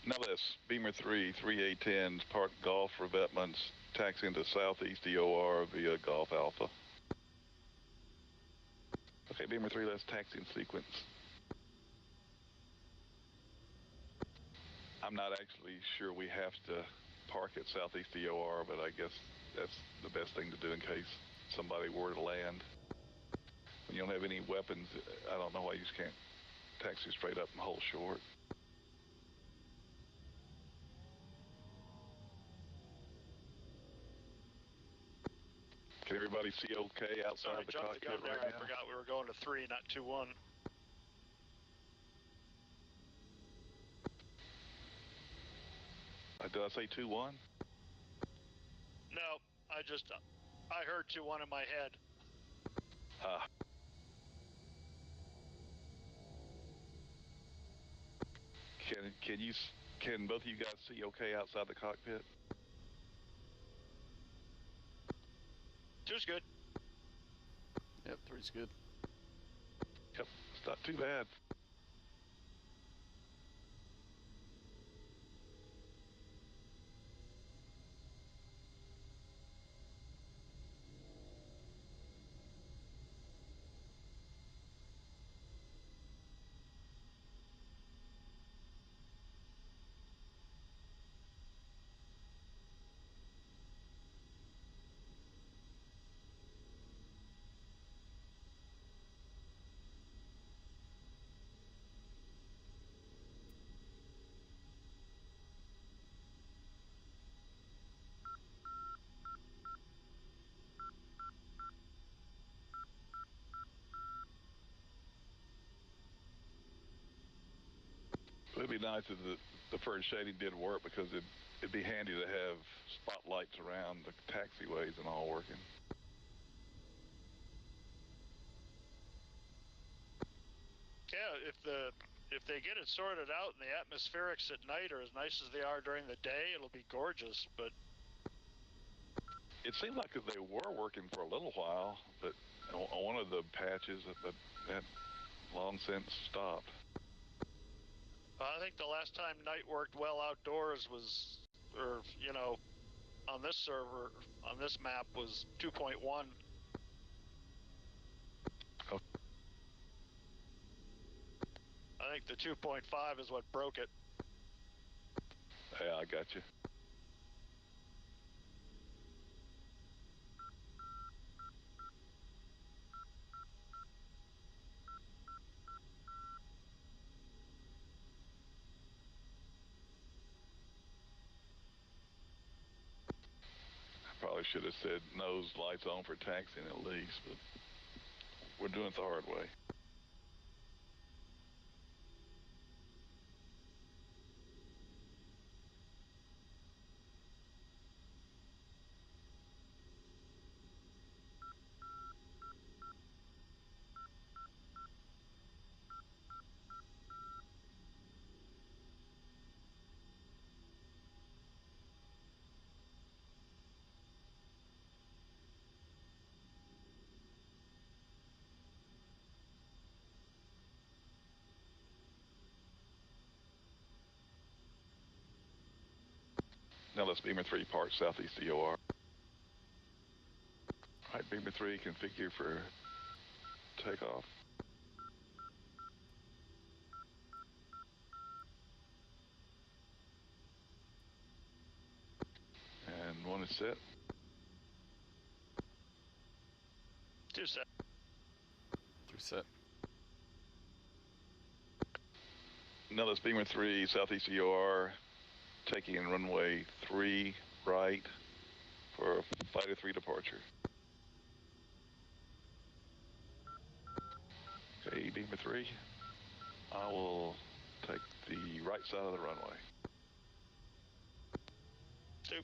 Nellis, Beamer 3, 3 A10s, park Golf revetments, taxiing to southeast EOR via Golf Alpha. Okay, Beamer 3, let's taxi in sequence. I'm not actually sure we have to park at southeast EOR, but I guess that's the best thing to do in case somebody were to land. When you don't have any weapons, I don't know why you just can't taxi straight up and hold short. Can everybody see okay outside the cockpit right now? I forgot we were going to 3, not 2-1. Did I say 2-1? No, I heard 2-1 in my head. Can both of you guys see okay outside the cockpit? 2's good. Yep, 3's good. Yep, it's not too bad. It would be nice if the deferred shading did work, because it'd be handy to have spotlights around the taxiways and all working. Yeah, if they get it sorted out and the atmospherics at night are as nice as they are during the day, it'll be gorgeous. But it seemed like they were working for a little while, but on one of the patches, but that long since stopped. I think the last time night worked well outdoors was, on this server, on this map, was 2.1. Oh. I think the 2.5 is what broke it. Yeah, I got you. Probably should have said nose lights on for taxiing at least, but we're doing it the hard way. Now let's Beamer 3 park southeast EOR. All right, Beamer 3, configure for takeoff. And 1 is set. 2 set. 3 set. Nellis, Beamer 3, southeast EOR, taking in runway 3 right for Fighter 3 departure. Okay, Beamer 3, I will take the right side of the runway. 2.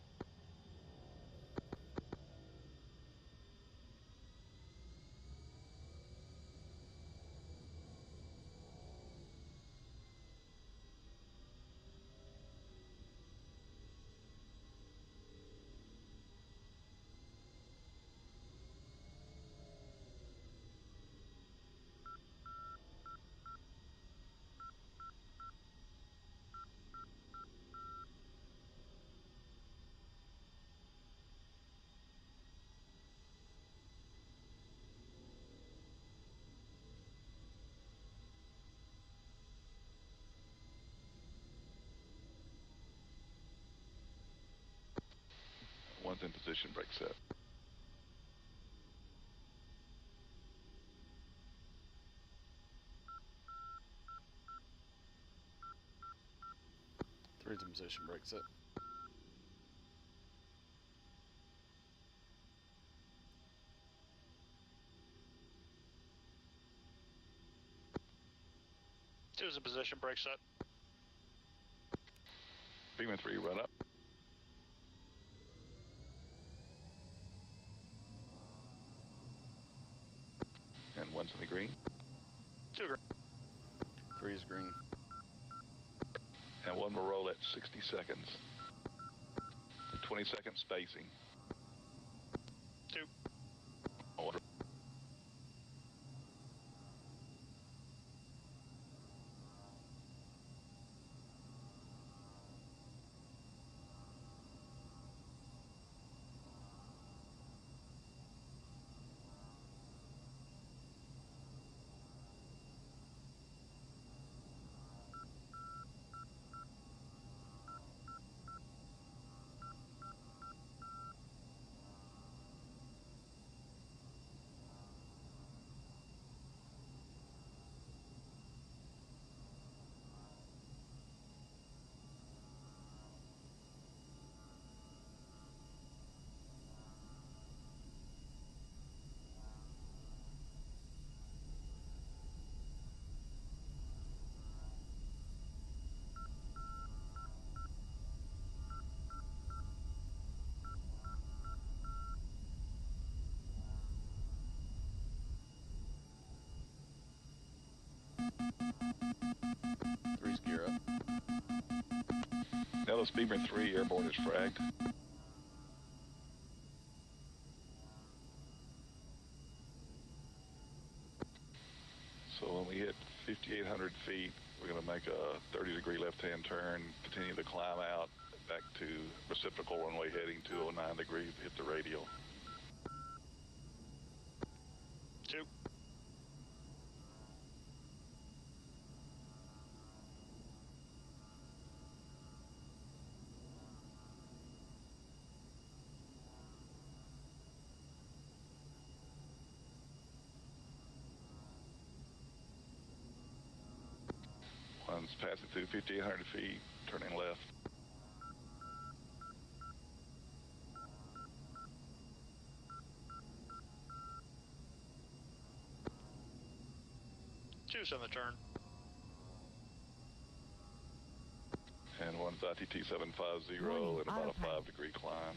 one's in position, brake set. Three's in position, brake set. Two's in position, brake set. Beamer 3, run up. And one's in the green. Two green. Three's green. And one will roll at 60 seconds. 20-second spacing. Two. Order. Three's gear up. Nellis Beamer 3, airborne is fragged. So when we hit 5,800 feet, we're going to make a 30-degree left-hand turn, continue to climb out back to reciprocal runway heading 209 degrees, hit the radial. Two. One's passing through 5,800 feet, turning left. Two's in the turn. And one's ITT 750 and about a 5-degree climb.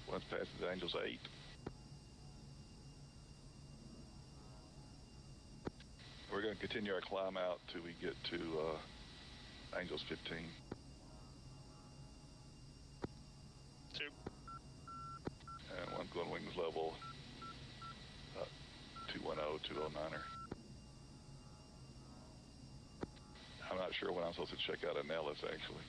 Once passes Angels 8. We're going to continue our climb out till we get to Angels 15. Two. And one's going wings level 210, 209er. I'm not sure when I'm supposed to check out of Nellis, actually.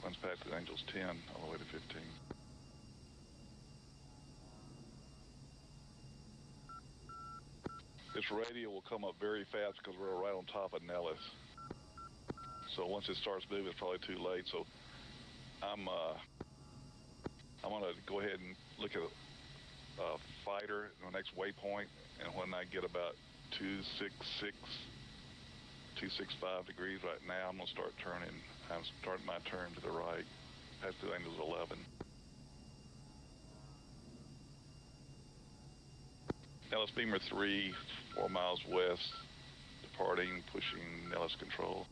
One's past the Angels 10 all the way to 15. This radial will come up very fast because we're right on top of Nellis. So once it starts moving, it's probably too late. So I'm going to go ahead and look at a fighter, the next waypoint, and when I get about 266, 265 degrees right now, I'm going to start turning. I'm starting my turn to the right, past the Angels 11. Nellis Beamer 3, 4 miles west, departing, pushing Nellis control.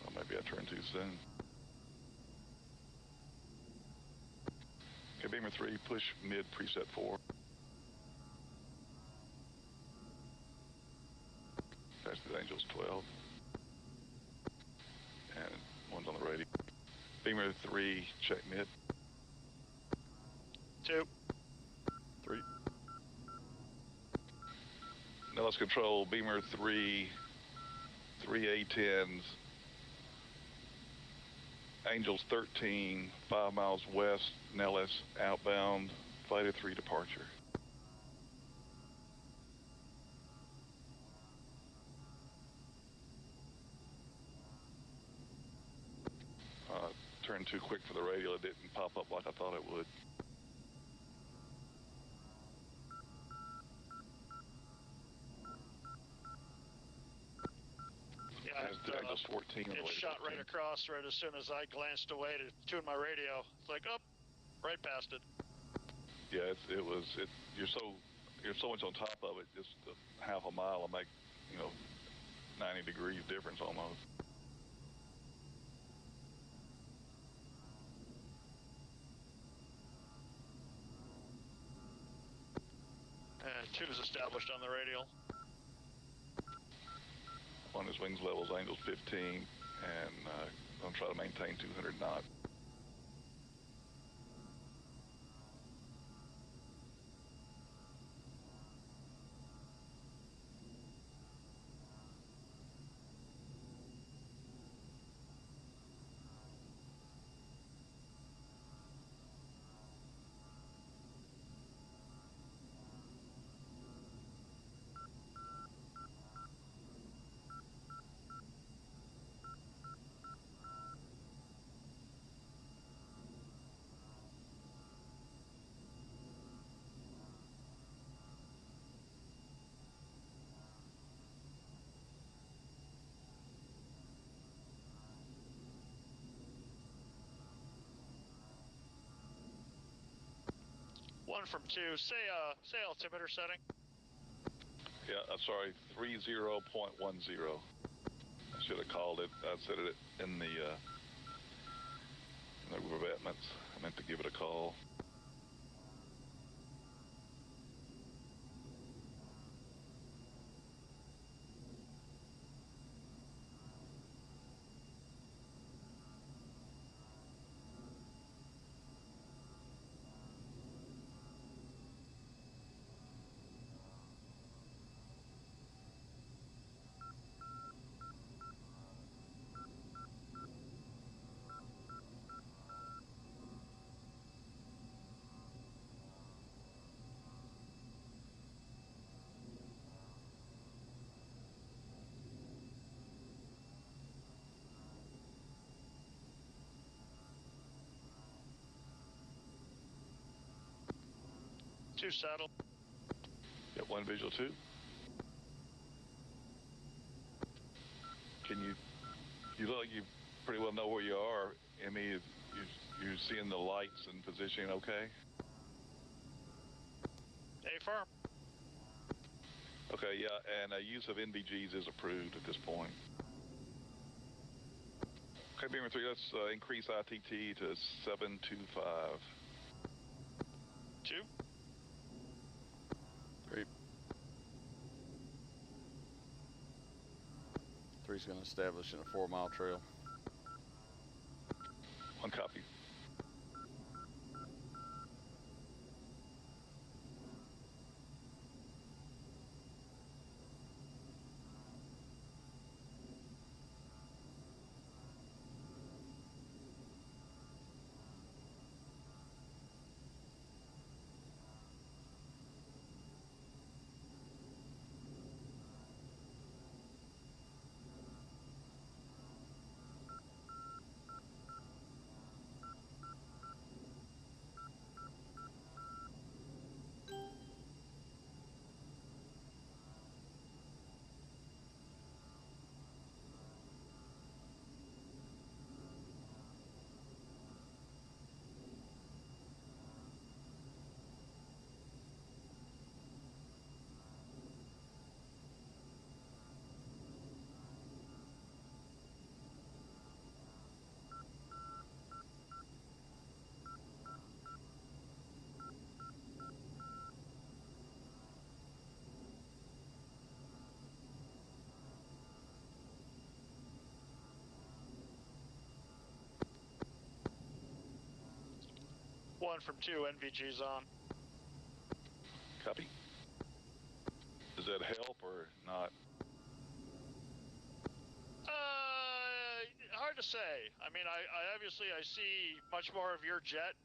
Well, maybe I turned too soon. Okay, Beamer 3, push mid preset 4. That's the Angels 12. And one's on the radio. Beamer 3, check mid. 2. 3. Nellis control, Beamer 3, 3 A10s. Angels 13, 5 miles west, Nellis, outbound, Fighter 3 departure. Turned too quick for the radio, it didn't pop up like I thought it would. Yeah, Angels 14. it shot right across right as soon as I glanced away to tune my radio. It's like, oh, right past it. Yeah, you're so much on top of it, just half a mile will make, 90 degrees difference almost. And 2 is established on the radial. On his wings levels, Angels 15, and I'm try to maintain 200 knots. One from 2. Say altimeter setting. Yeah, I'm sorry, 30.10. I should have called it. I said it in the revetments. I meant to give it a call. Two saddle. Got one visual 2. You look like you pretty well know where you are. Emmy, you're seeing the lights and positioning okay? A firm. Okay, yeah, and use of NVGs is approved at this point. Okay, Beamer 3, let's increase ITT to 725. 2. 3. 3's going to establish in a 4-mile trail. 1 copy. 1 from 2, NVG's on. Copy. Does that help or not? Hard to say. I mean, I obviously I see much more of your jet,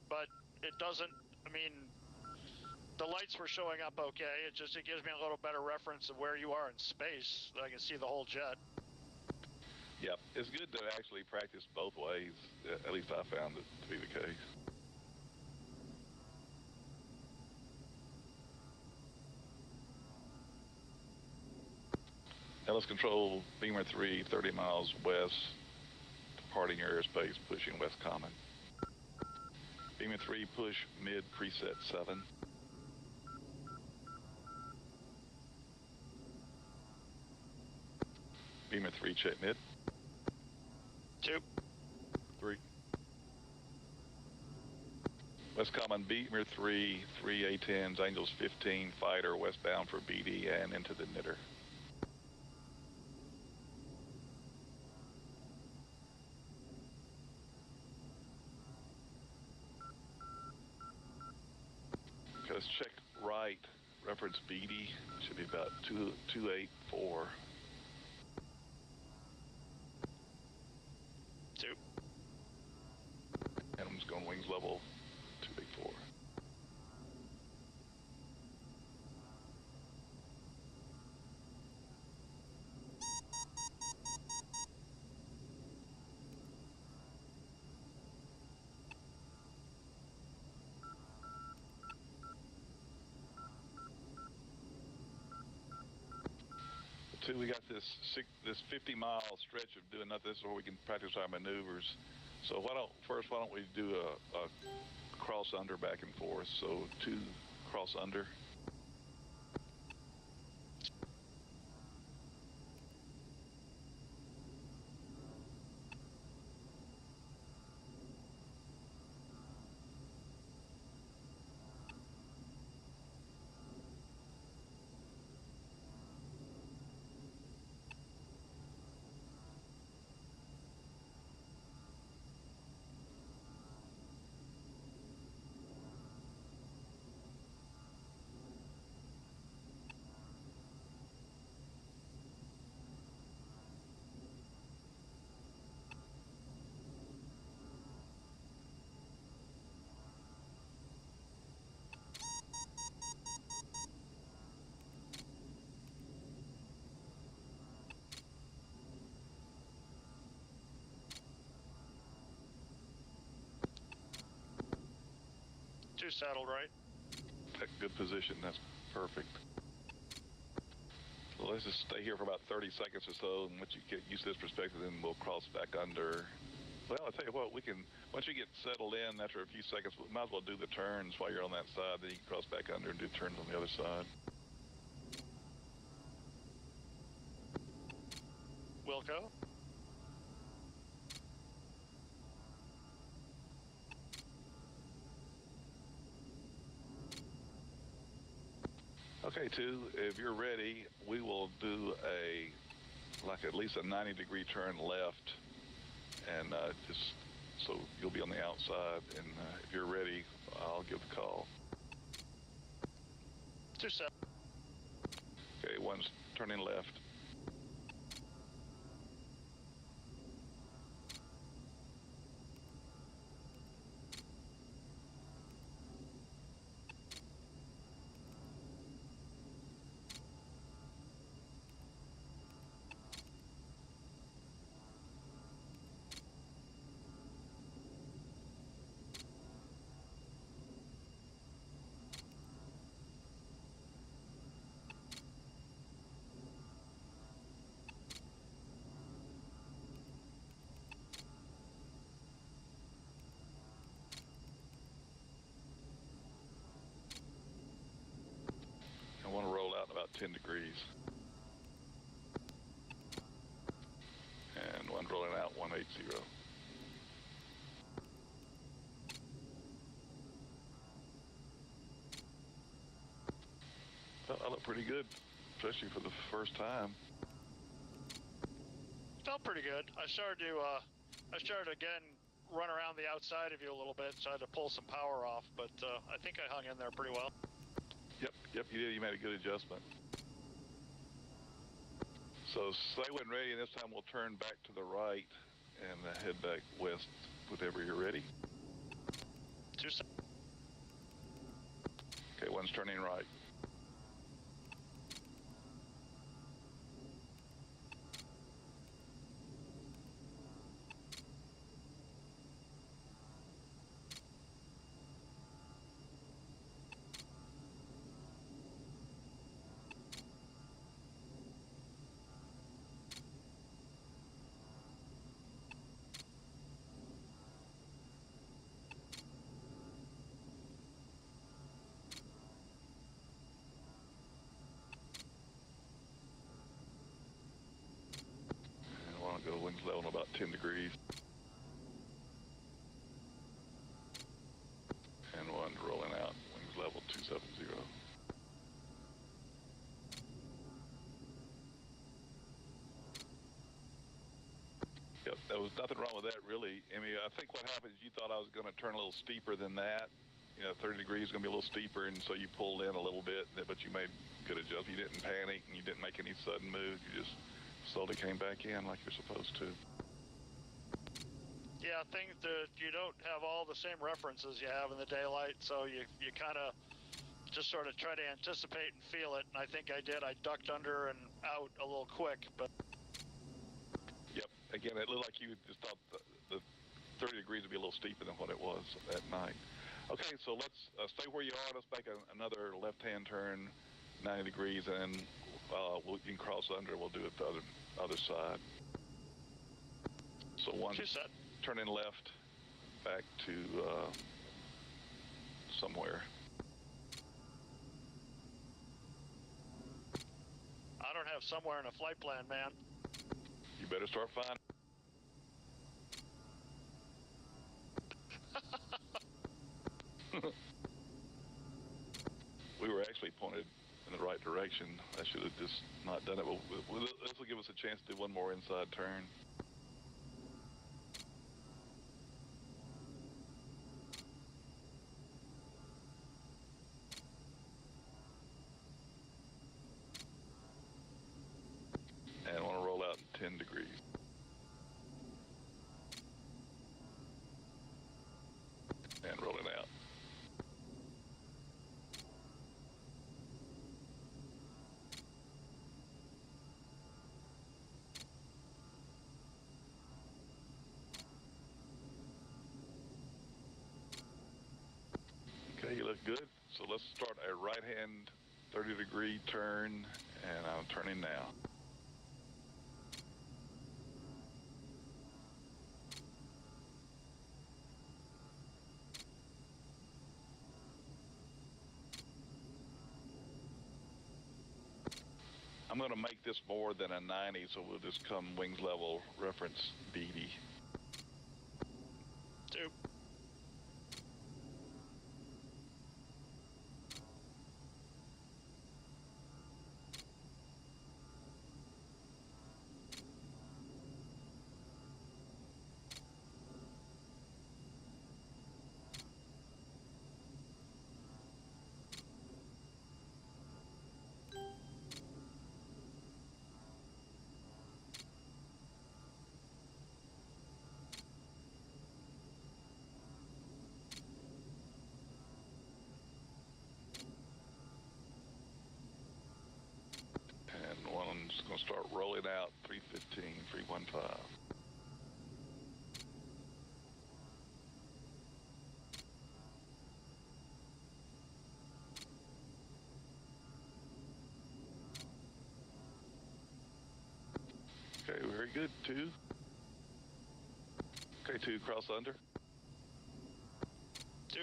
but it doesn't, I mean, the lights were showing up okay. It gives me a little better reference of where you are in space, that I can see the whole jet. Yep, it's good to actually practice both ways. At least I found it to be the case. Nellis control, Beamer 3, 30 miles west, departing your airspace, pushing West Common. Beamer 3, push mid preset 7. Beamer 3, check mid. 2. 3. West Common, Beamer 3, 3 A10s, Angels 15, fighter, westbound for BD and into the knitter. Okay, let's check right, reference BD, should be about 284. 2. Adams going wings level 284. Two, we got this 50-mile stretch of doing nothing. This is where we can practice our maneuvers. So why don't we do a cross under back and forth? So 2 cross under. Two settled, right? Good position. That's perfect. So let's just stay here for about 30 seconds or so, and once you get used to this perspective, then we'll cross back under. Well, I'll tell you what, we can, once you get settled in after a few seconds, we might as well do the turns while you're on that side, then you can cross back under and do turns on the other side. Wilco? Okay, 2, if you're ready, we will do at least a 90-degree turn left, and just so you'll be on the outside, and if you're ready, I'll give the call. 2 7. Okay, 1's turning left. I want to roll out in about 10 degrees. And 1 rolling out, 180. Well, I look pretty good, especially for the first time. Felt pretty good. I started again run around the outside of you a little bit, so I had to pull some power off, but I think I hung in there pretty well. Yep, you did. You made a good adjustment. So stay when ready, and this time we'll turn back to the right and head back west whenever you're ready. 2 seconds. Okay, one's turning right. Go wings level about 10 degrees. And one rolling out, wings level 270. Yep, there was nothing wrong with that really. I mean, I think what happened is you thought I was going to turn a little steeper than that. 30 degrees is going to be a little steeper, and so you pulled in a little bit, but you made good adjustments. You didn't panic, and you didn't make any sudden moves. You just slowly came back in like you're supposed to. Yeah, things that you don't have all the same references you have in the daylight, so you kind of just sort of try to anticipate and feel it, and I think I did. I ducked under and out a little quick, but... Yep, again, it looked like you just thought the 30 degrees would be a little steeper than what it was that night. Okay, so let's stay where you are. Let's make another left-hand turn, 90 degrees, and then you can cross under. We'll do it the other side. So one... Turning left back to somewhere. I don't have somewhere in a flight plan, man. You better start finding. We were actually pointed in the right direction. I should have just not done it, but this will give us a chance to do one more inside turn. And I want to roll out in 10 degrees. And roll it out. Okay, you look good. So let's start a right-hand 30-degree turn, and I'm turning now. I'm going to make this more than a 90, so we'll just come wings level reference BD. 2. And one's going to start rolling out 315, 315. Okay, very good. 2. Okay, 2, cross under. 2.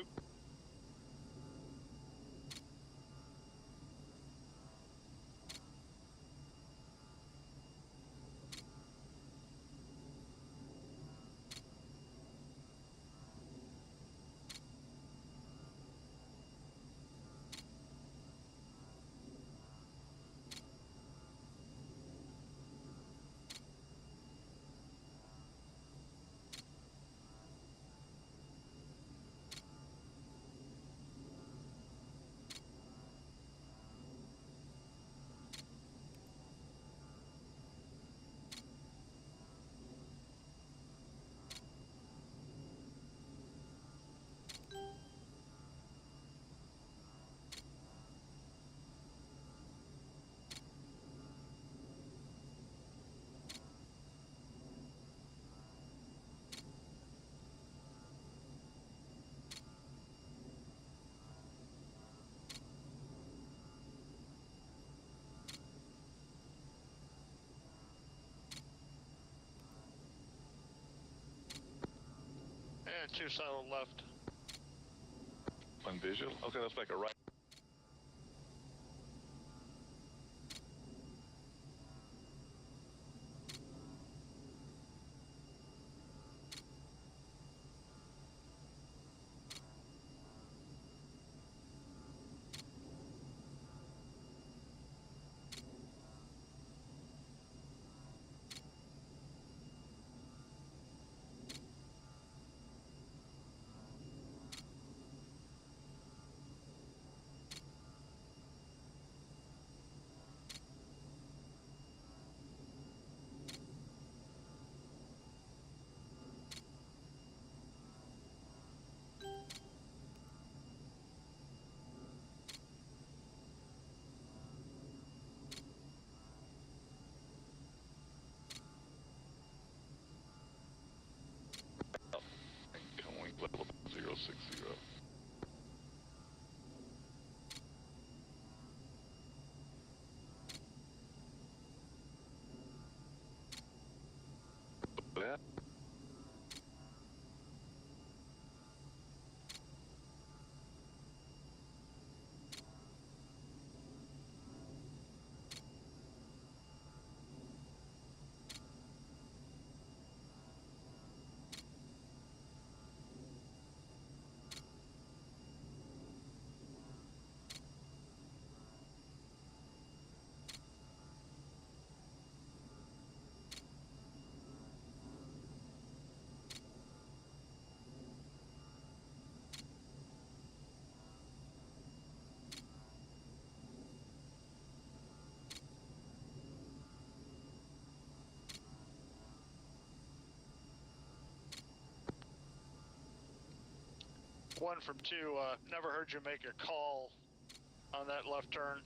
And 2 solid left. One visual. Okay, let's make a right. Going level 060. That. One from 2, never heard you make a call on that left turn.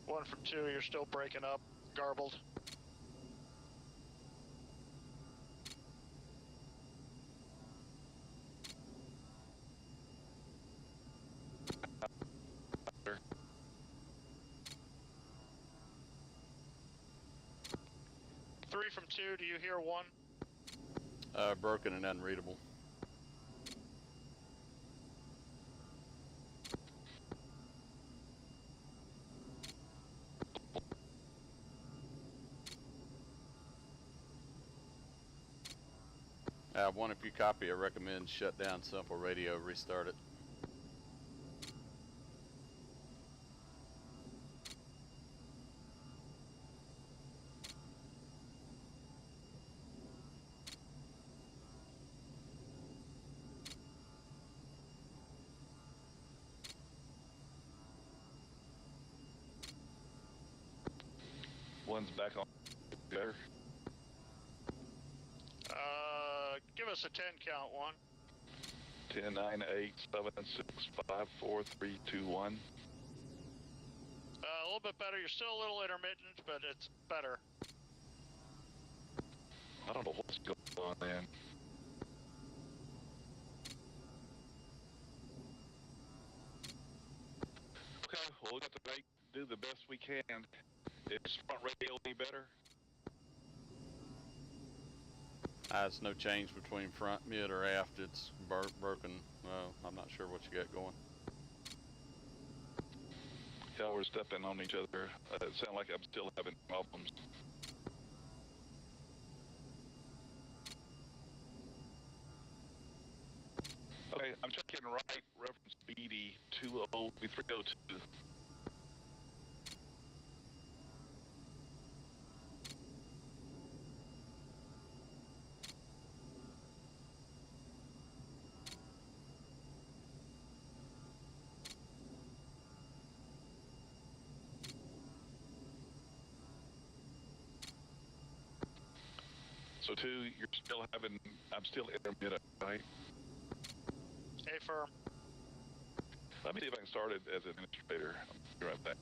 One from 2, you're still breaking up, garbled. Three from 2, do you hear 1? Broken and unreadable. One, if you copy, I recommend shut down simple radio, restart it. One's back on. Better. Give us a 10 count, 1. 10, 9, 8, 7, 6, 5, 4, 3, 2, 1. A little bit better. You're still a little intermittent, but it's better. I don't know what's going on, man. Okay, well, we got to do the best we can. Is front radio any better? It's no change between front, mid, or aft. It's broken. I'm not sure what you got going. Yeah, we're stepping on each other. It sounds like I'm still having problems. Okay, I'm checking right, reference BD 302. So 2, you're still having, I'm still intermittent, right? A firm. Let me see if I can start it as administrator. I'll be right back.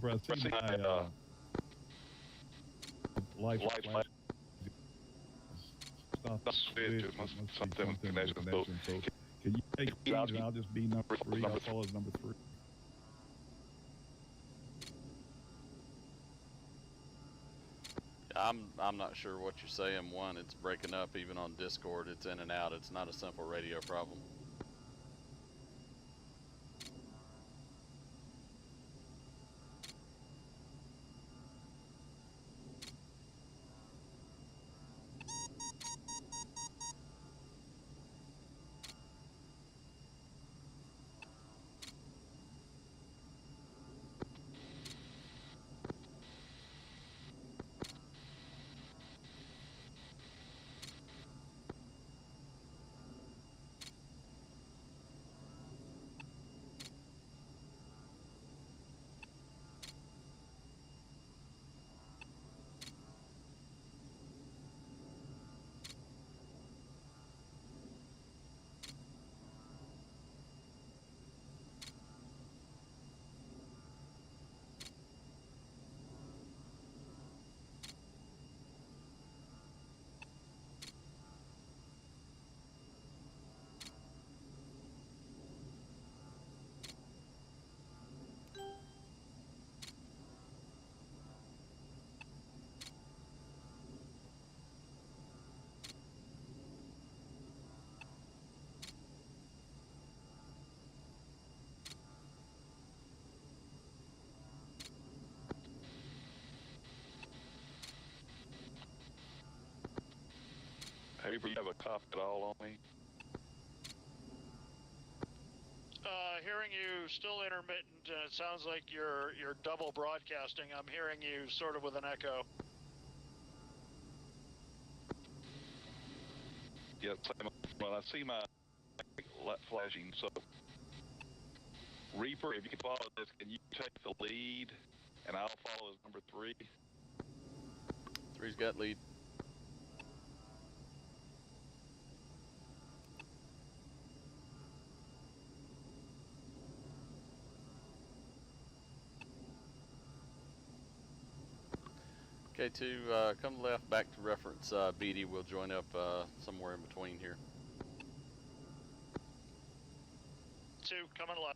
Reaper, I see my light flash. Stop the switch. It must be something with connection. So can you take lead and I'll just be number 3. I'll follow as number 3. I'm not sure what you're saying. One, it's breaking up even on Discord. It's in and out. It's not a simple radio problem. Hey, you have a cough at all on me? Hearing you still intermittent, and it sounds like you're double broadcasting. I'm hearing you sort of with an echo. Yeah, well, I see my light flashing. So, Reaper, if you can follow this, can you take the lead, and I'll follow as number 3? 3's got lead. Okay, to come left back to reference BD, we'll join up somewhere in between here. 2, coming left.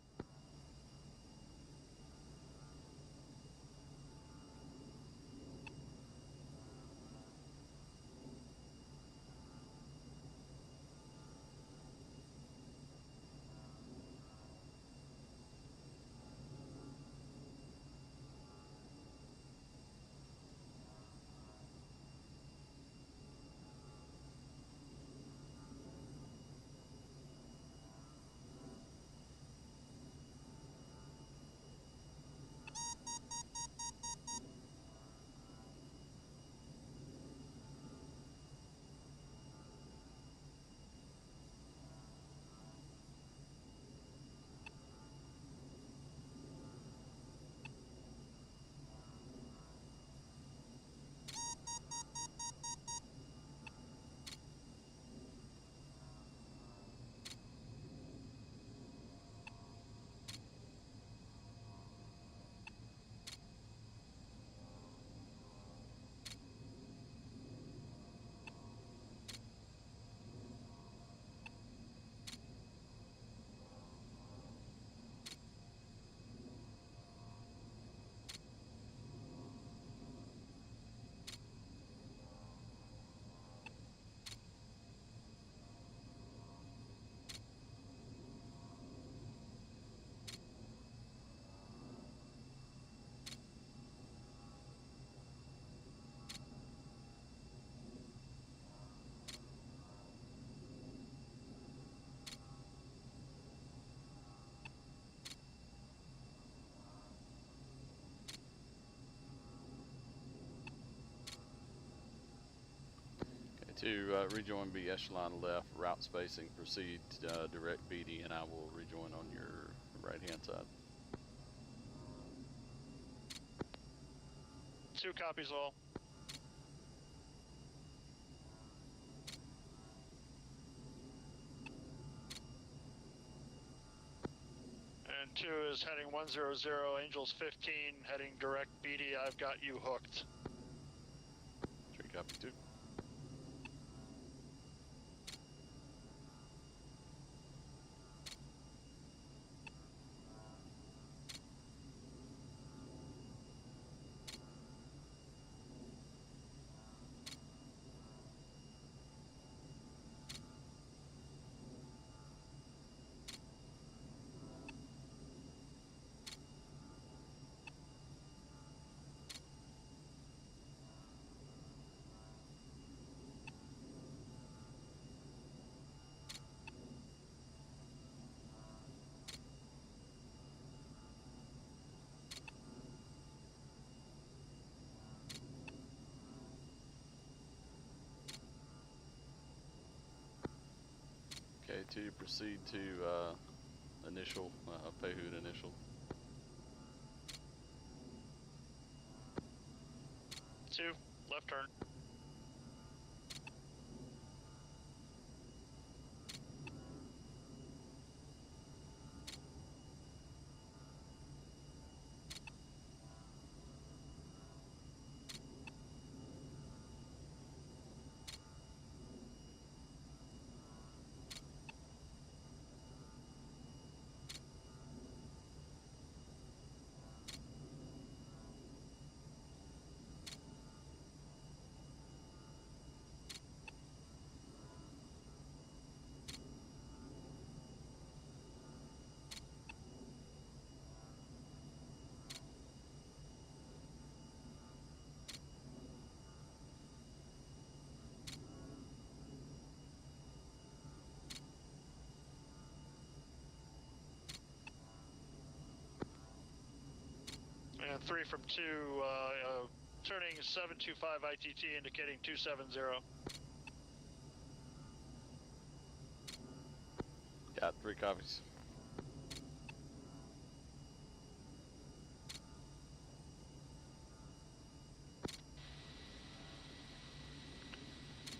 To rejoin B echelon left, route spacing, proceed direct BD, and I will rejoin on your right hand side. 2 copies all. And 2 is heading 100, Angels 15, heading direct BD, I've got you hooked. 3 copy 2. Okay, to proceed to initial, Payhood initial. 2, left turn. And 3 from 2, turning 725 ITT, indicating 270. Got 3 copies.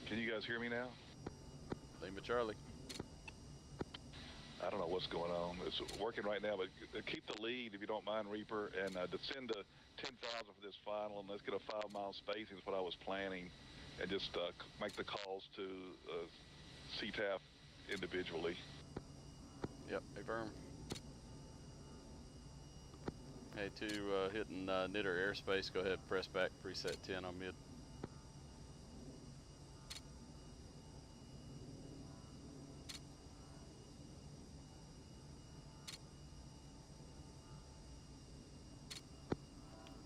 Can you guys hear me now? Lima Charlie. I don't know what's going on. It's working right now, but keep the lead if you don't mind, Reaper, and descend to 10,000 for this final, and let's get a 5-mile spacing is what I was planning, and just make the calls to CTAF individually. Yep, affirm. Hey, 2 hitting Knitter airspace. Go ahead, press back, preset 10 on mid.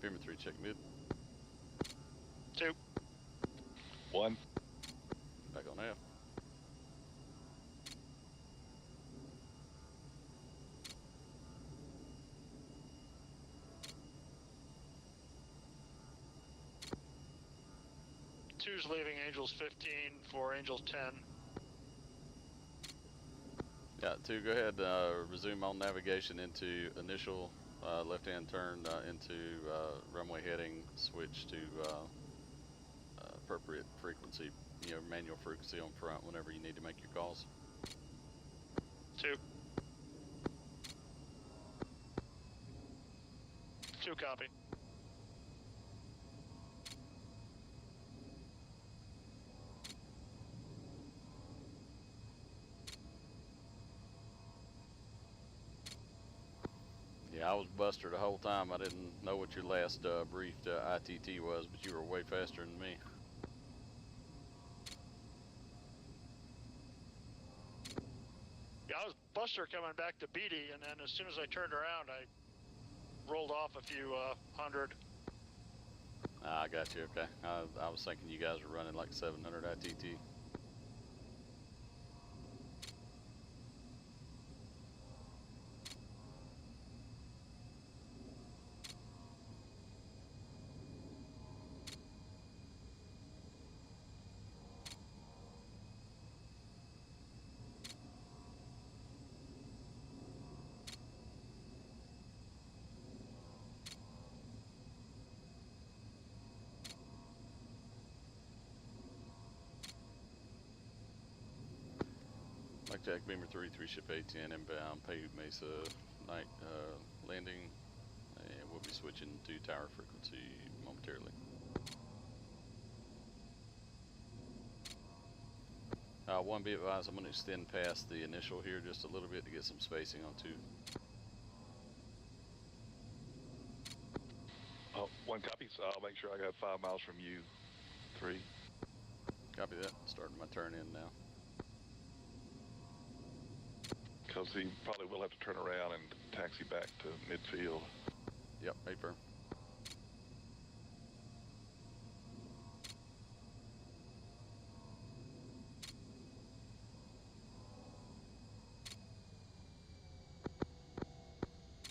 Beamer 3, check mid. 2. 1. Back on F. Two's leaving Angels 15 for Angels 10. Yeah, 2, go ahead, resume on navigation into initial left-hand turn into runway heading, switch to appropriate frequency, manual frequency on front whenever you need to make your calls. 2. 2 copy. Yeah, I was Buster the whole time. I didn't know what your last briefed ITT was, but you were way faster than me. Yeah, I was Buster coming back to BD, and then as soon as I turned around, I rolled off a few hundred. I got you, okay. I was thinking you guys were running like 700 ITT. Mike Jack, Beamer 3, 3 ship A10 inbound, Payhood Mesa, Right, landing, and we'll be switching to tower frequency momentarily. One, be advised, I'm going to extend past the initial here just a little bit to get some spacing on 2. One copy, so I'll make sure I got 5 miles from you. 3. Copy that. Starting my turn in now. Because he probably will have to turn around and taxi back to midfield. Yep, paper.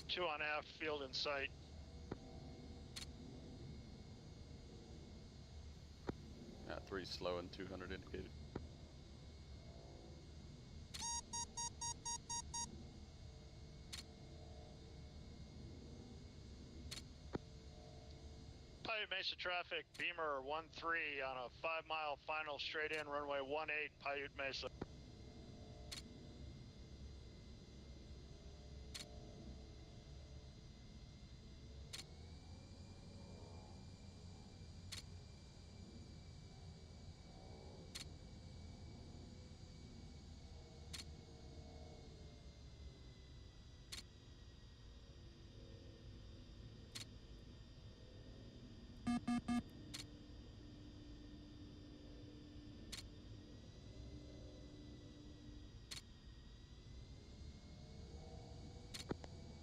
Two on aft, field in sight. At 3 slow and 200 indicated. Paiute Mesa traffic, Beamer 13 on a 5-mile final straight in, runway 18, Paiute Mesa.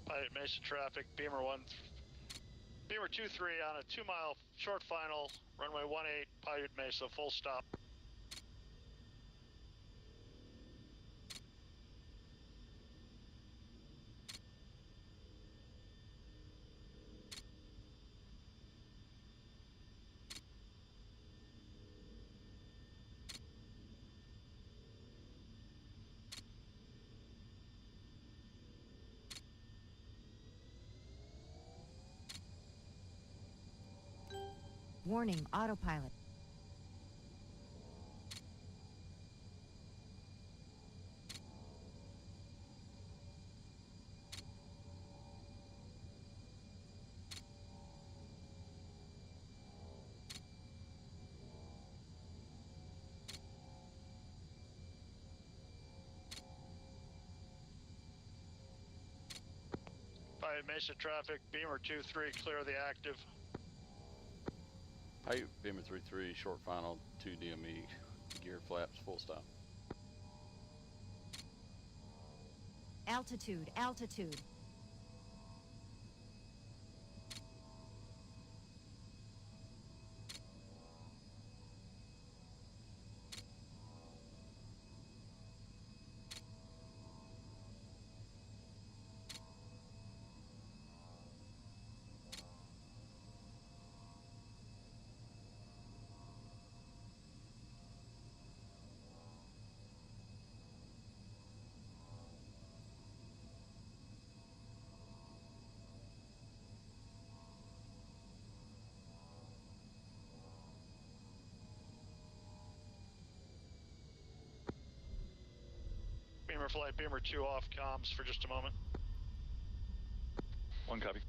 Paiute Mesa traffic, Beamer 23 on a 2-mile short final, runway 18, Paiute Mesa, full stop. Warning, autopilot. Paiute Mesa traffic, Beamer 23, clear the active. Paiute Beamer 33, short final, 2 DME, gear flaps, full stop. Altitude, altitude. Beamer flight, Beamer 2 off comms for just a moment. One copy.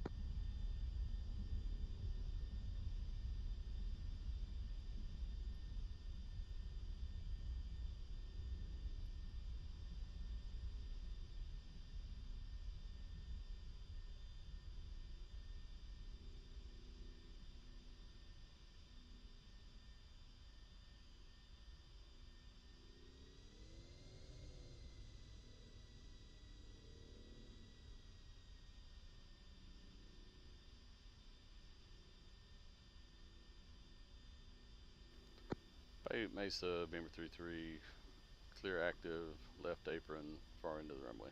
Paiute Mesa Beamer 33, clear active, left apron, far into the runway.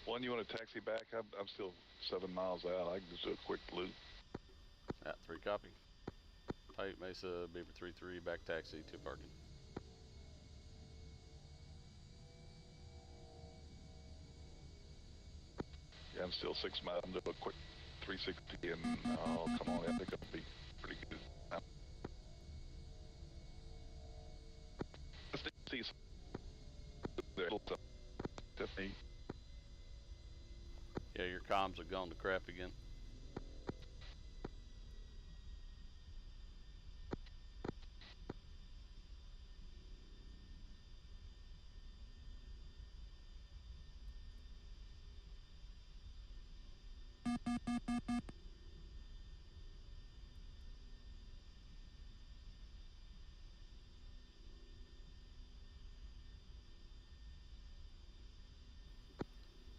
One, you want to taxi back? I'm still 7 miles out. I can just do a quick loop. At 3 copy. Paiute Mesa Beamer 33, back taxi to parking. Yeah, I'm still 6 miles. I'm doing a quick 360 and I'll come on. I think it'll be pretty good. comms have gone to crap again.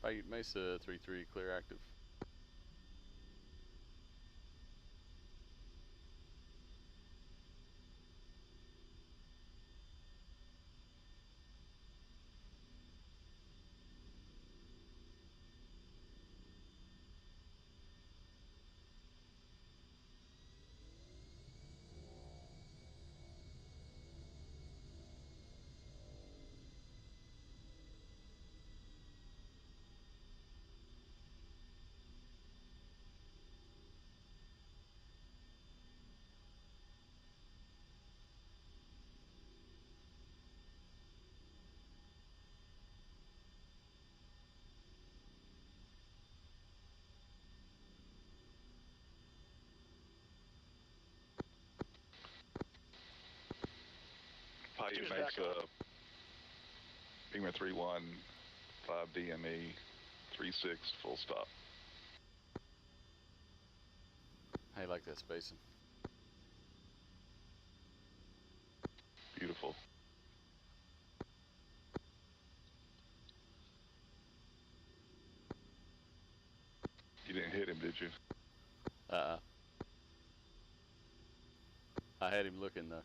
Paiute Mesa 3-3 clear active. Paiute Mesa, Beamer 3-1, 5 DME, 3-6, full stop. How you like that spacing? Beautiful. You didn't hit him, did you? I had him looking though.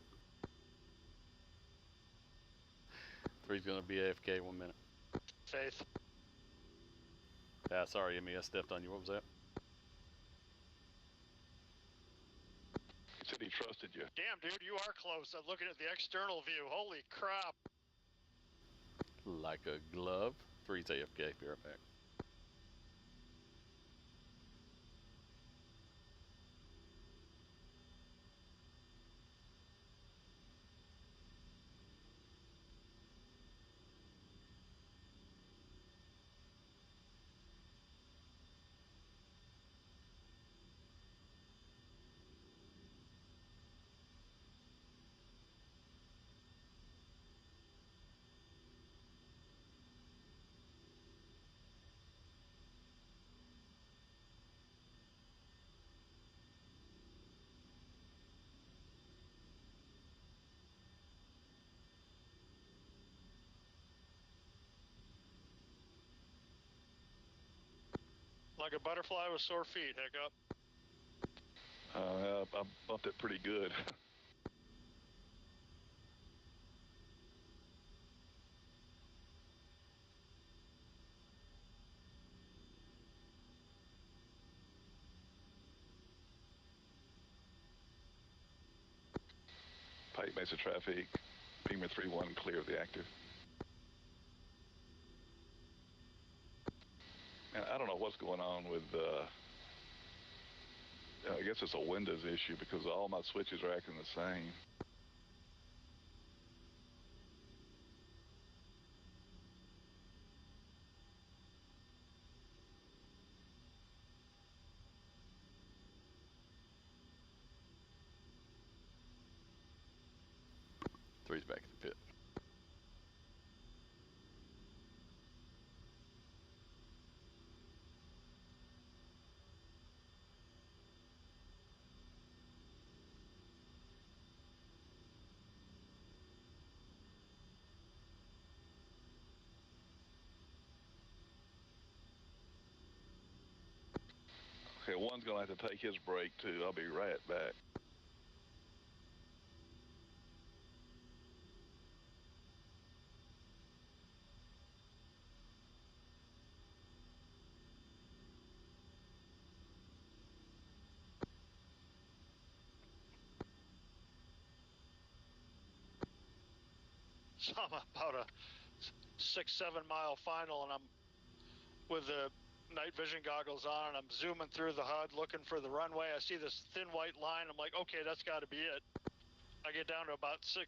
3's gonna be AFK 1 minute. Faith. Yeah, sorry, Emmy, I stepped on you. What was that? He said he trusted you. Damn, dude, you are close. I'm looking at the external view. Holy crap. Like a glove. 3's AFK. Be right back. Like a butterfly with sore feet, Hiccup. I bumped it pretty good. Paiute Mesa traffic, Beamer 3-1, clear of the active. And I don't know what's going on with, I guess it's a Windows issue because all my switches are acting the same. Three's back in the pit. Okay, one's going to have to take his break, too. I'll be right back. So I'm about a 6-7 mile final, and I'm with the night vision goggles on, and I'm zooming through the HUD looking for the runway. I see this thin white line. I'm like, okay, that's got to be it. I get down to about 5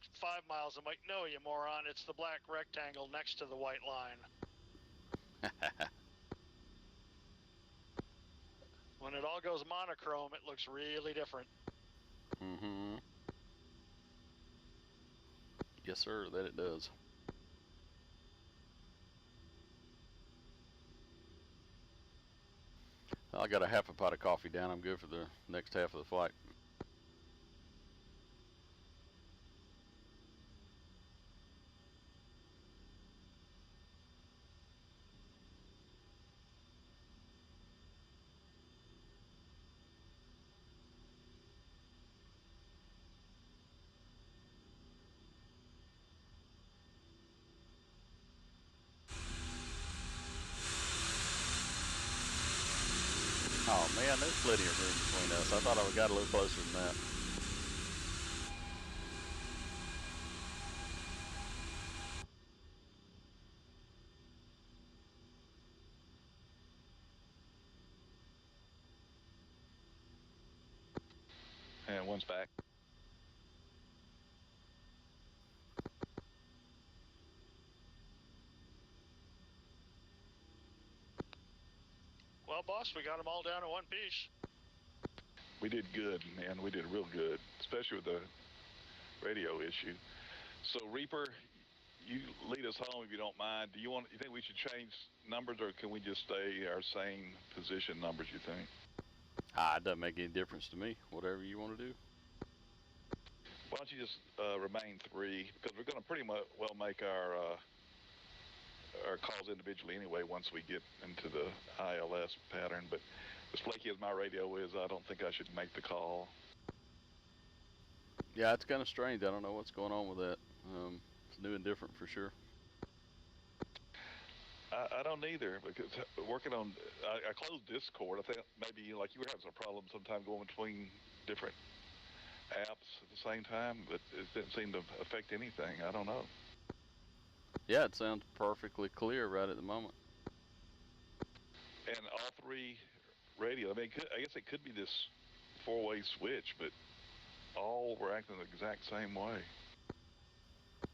miles. I'm like, no, you moron. It's the black rectangle next to the white line. When it all goes monochrome, it looks really different. Mm-hmm. Yes, sir, that it does. I got a half a pot of coffee down. I'm good for the next half of the flight. Oh man, there's plenty of room between us. I thought I got a little closer than that. And one's back. Well, boss, we got them all down to one piece. We did good, man. We did real good, especially with the radio issue. So Reaper, you lead us home if you don't mind. You think we should change numbers, or can we just stay our same position numbers, you think? It doesn't make any difference to me. Whatever you want to do. Why don't you just remain 3, because we're going to pretty much well make our calls individually anyway once we get into the ILS pattern. But as flaky as my radio is, I don't think I should make the call. Yeah, it's kind of strange. I don't know what's going on with that. It's new and different for sure. I don't either, because working on, I closed Discord. I think maybe like you were having some problems sometime going between different apps at the same time, but it didn't seem to affect anything. I don't know. Yeah, it sounds perfectly clear right at the moment. And all 3 radio, I mean, I guess it could be this 4-way switch, but all were acting the exact same way.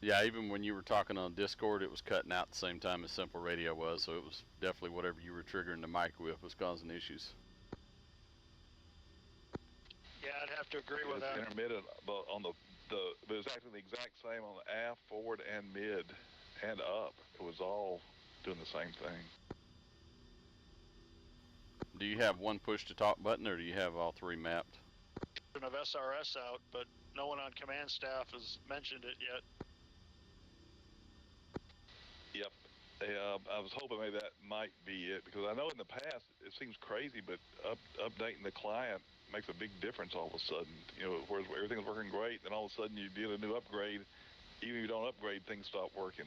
Yeah, even when you were talking on Discord, it was cutting out at the same time as Simple Radio was, so it was definitely whatever you were triggering the mic with was causing issues. Yeah, I'd have to agree with that. Intermittent, but on it was acting the exact same on the aft, forward, and mid, and up. It was all doing the same thing. Do you have one push to talk button, or do you have all 3 mapped? Of SRS out, but no one on command staff has mentioned it yet. Yep. I was hoping maybe that might be it, because I know in the past it seems crazy, but updating the client makes a big difference all of a sudden. You know, whereas everything's working great, then all of a sudden you do a new upgrade. Even if you don't upgrade, things stop working.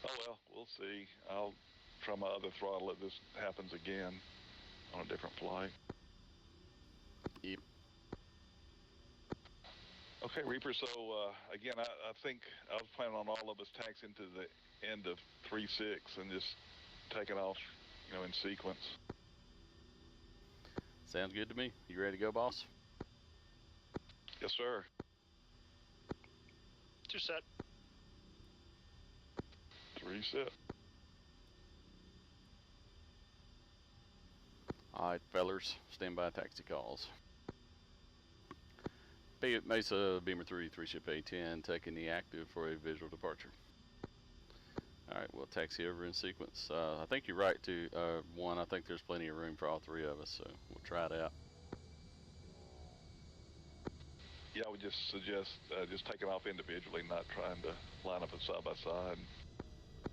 Oh well, we'll see. I'll try my other throttle if this happens again on a different flight. Yep. Okay, Reaper, so again, I think I was planning on all of us taxiing to the end of 3-6 and just taking off, you know, in sequence. Sounds good to me. You ready to go, boss? Yes, sir. 2 set. 3 set. All right, fellers, stand by taxi calls. Mesa Beamer 3, 3-ship A10, taking the active for a visual departure. All right, we'll taxi over in sequence. I think you're right to 1. I think there's plenty of room for all 3 of us, so we'll try it out. Yeah, I would just suggest just taking off individually, not trying to line up a side by side.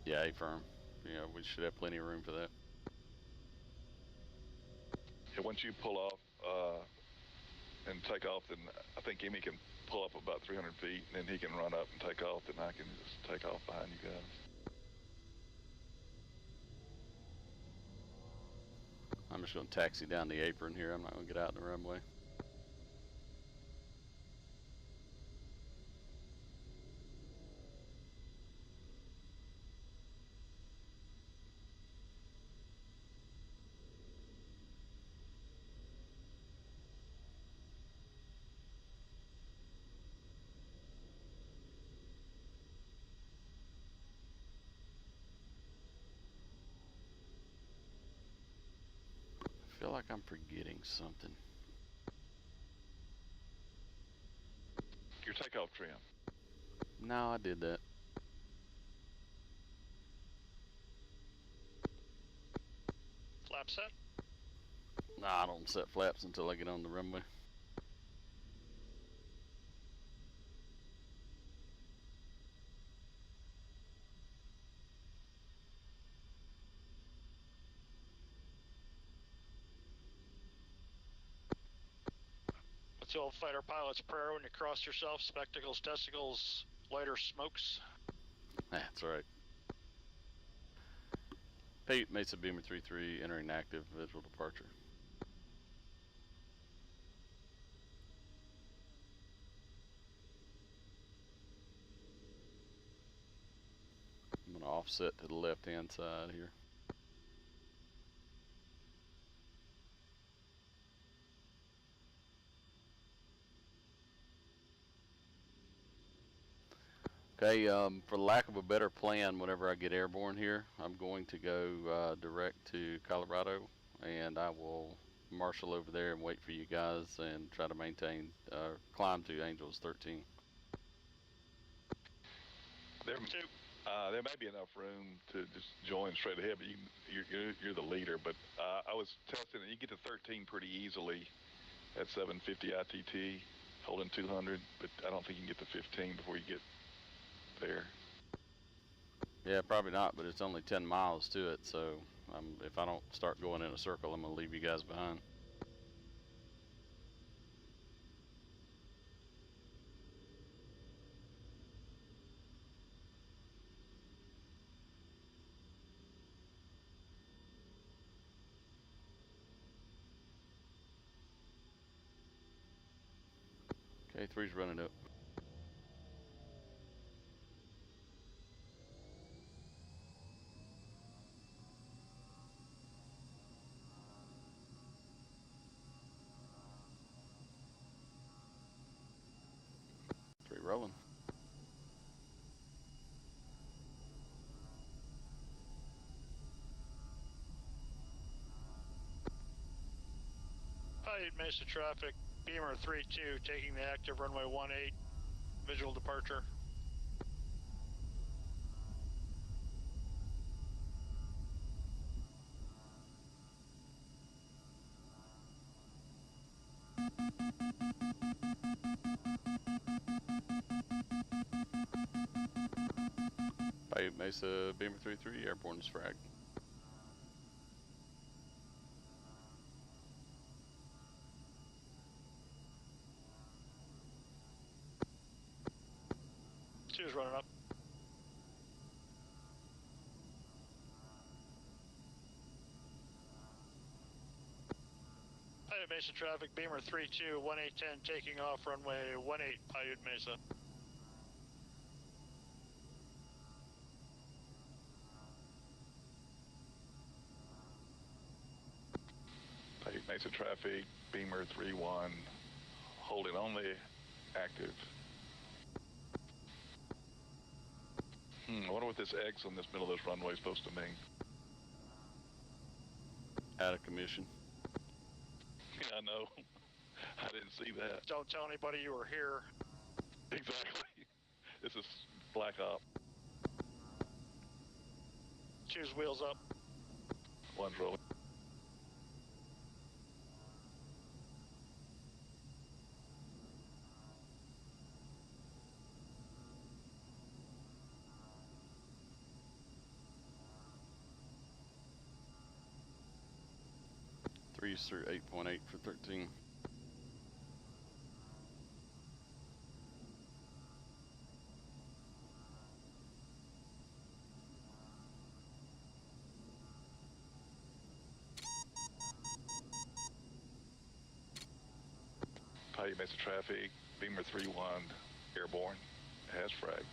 Yeah, A-firm. Yeah, we should have plenty of room for that. Yeah, once you pull off and take off, then I think Emmy can pull up about 300 feet, and then he can run up and take off, then I can just take off behind you guys. I'm just going to taxi down the apron here. I'm not going to get out in the runway. like I'm forgetting something. Your takeoff trim. No, I did that. Flap set? Nah, I don't set flaps until I get on the runway. What's the old fighter pilot's prayer when you cross yourself? Spectacles, testicles, lighter smokes. That's right. Pate Mesa Beamer 33 entering active visual departure. I'm going to offset to the left hand side here. Okay, for lack of a better plan, whenever I get airborne here, I'm going to go direct to Colorado, and I will marshal over there and wait for you guys and try to maintain, climb to Angels 13. There may be enough room to just join straight ahead, but you're the leader. But I was testing it. You get to 13 pretty easily at 750 ITT, holding 200, but I don't think you can get to 15 before you get there. Yeah, probably not, but it's only 10 miles to it, so if I don't start going in a circle, I'm going to leave you guys behind. Okay, 3's running up. Rolling. Paiute Mesa traffic, Beamer 32 taking the active runway 18, visual departure. Paiute Mesa Beamer 33 airborne is fragged. Two's running up. Paiute Mesa traffic, Beamer 32, 1810 taking off runway 18, Paiute Mesa. Paiute Mesa traffic, Beamer 31, holding only active. I wonder what this X on this middle of this runway is supposed to mean. Out of commission. Yeah, I know. I didn't see that. Don't tell anybody you were here. Exactly. This is Black Op. Two's wheels up. One's rolling. Three's through 8.8 for 13. Paiute Mesa traffic, Beamer 31, airborne, has fragged.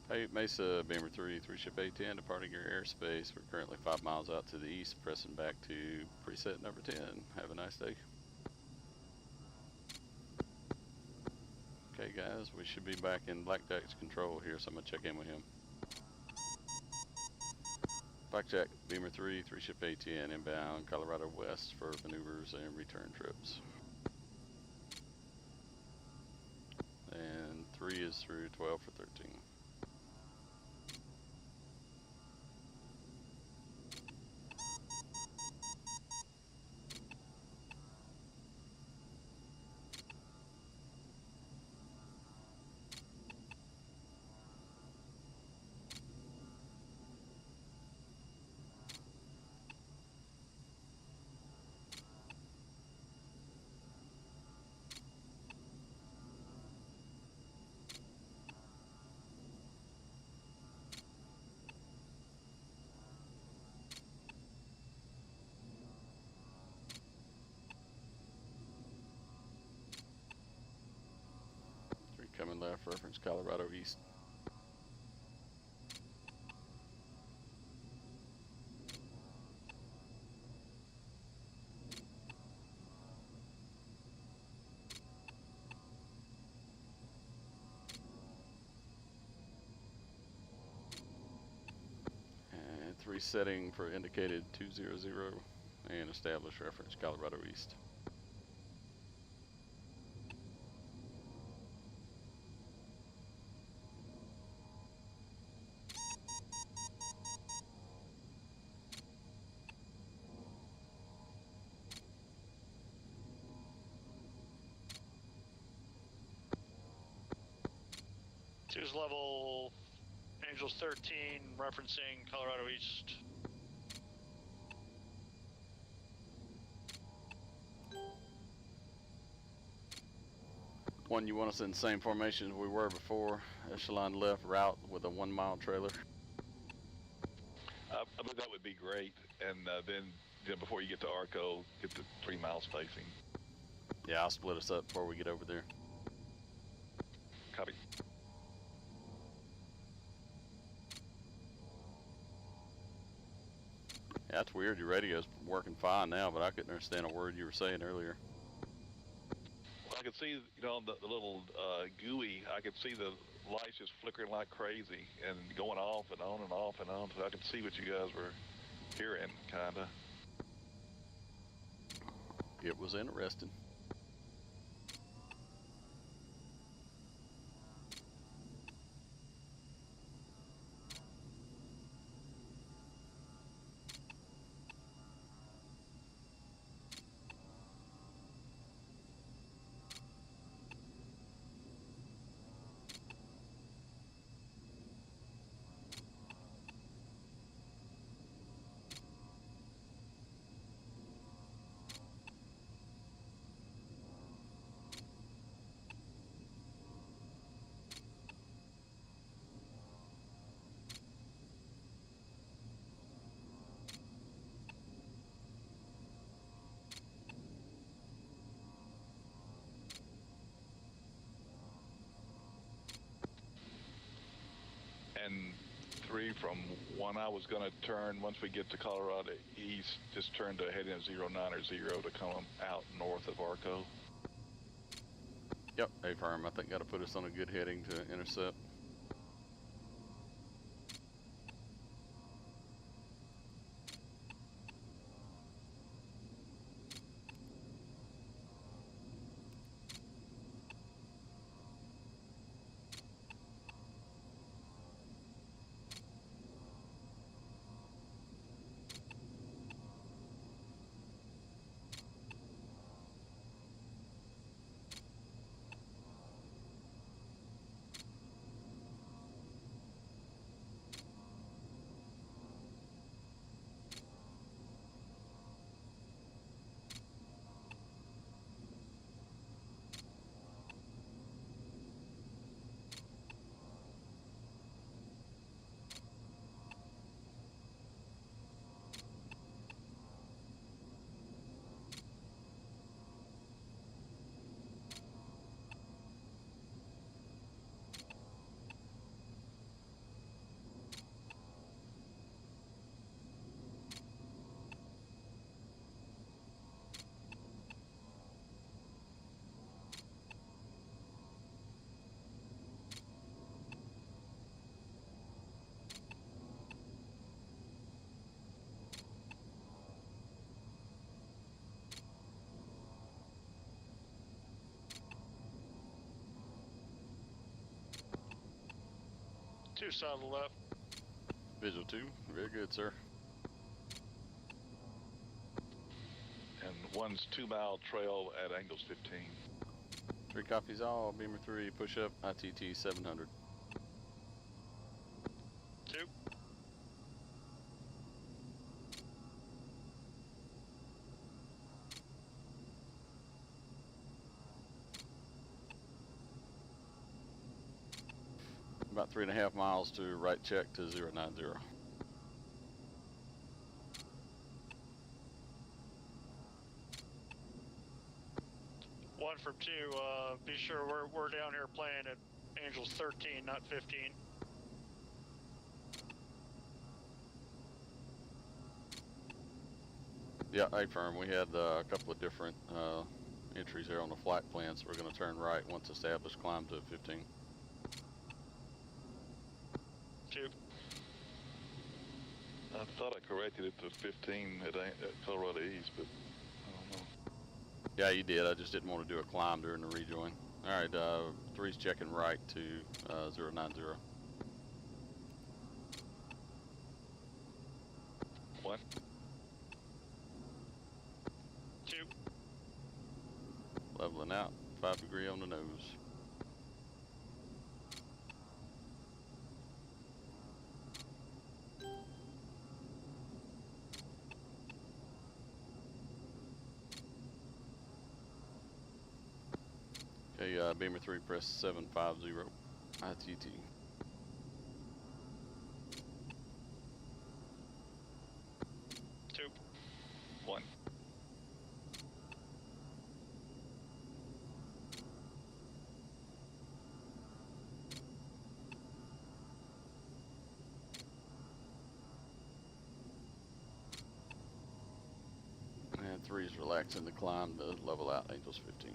Paiute Mesa Beamer 3, 3-ship A10 departing your airspace. We're currently 5 miles out to the east, pressing back to preset number 10. Have a nice day. Alright guys, we should be back in Blackjack's control here, so I'm going to check in with him. Blackjack, Beamer 3, 3-ship A10, inbound Colorado West for maneuvers and return trips. And 3 is through 12 for 13. Coming left, reference Colorado East. And 3 setting for indicated 200 and establish reference Colorado East. Two's level, Angels 13, referencing Colorado East. One, you want us in the same formation as we were before. Echelon left route with a 1 mile trailer. I believe that would be great. And then before you get to Arco, get the 3 mile spacing. Yeah, I'll split us up before we get over there. Copy. Yeah, that's weird. Your radio's working fine now, but I couldn't understand a word you were saying earlier. Well, I could see, the little GUI. I could see the lights just flickering like crazy and going off and on and off and on. So I could see what you guys were hearing, kind of. It was interesting. And 3 from 1, I was going to turn, once we get to Colorado East, just turn to heading 09 or 0 to come out north of Arco. Yep, A-firm. I think that'll put us on a good heading to intercept. 2 south of the left. Visual 2, very good, sir. And one's 2 mile trail at angles 15. 3 copies all, Beamer 3, push up, ITT 700. 2. About 3.5 miles to right check to 090. 1 from 2, be sure we're down here playing at Angels 13, not 15. Yeah, A-firm, we had a couple of different entries there on the flight plan, so we're going to turn right once established, climb to 15. 2. I thought I corrected it to 15 at Colorado East, but I don't know. Yeah, you did. I just didn't want to do a climb during the rejoin. All right, 3's checking right to 090. 1. 2. Leveling out, 5 degree on the nose. Okay, Beamer 3, press 750, ITT. 2. 1. And 3's relaxing the climb to level out Angels 15.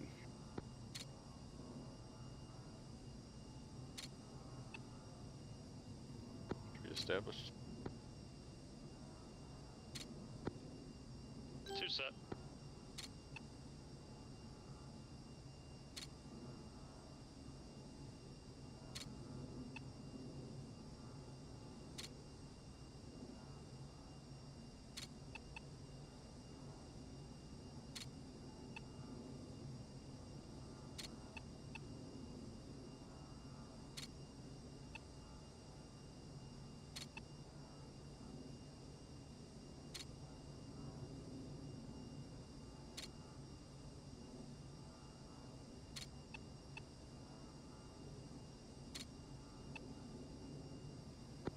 Established. 2 set.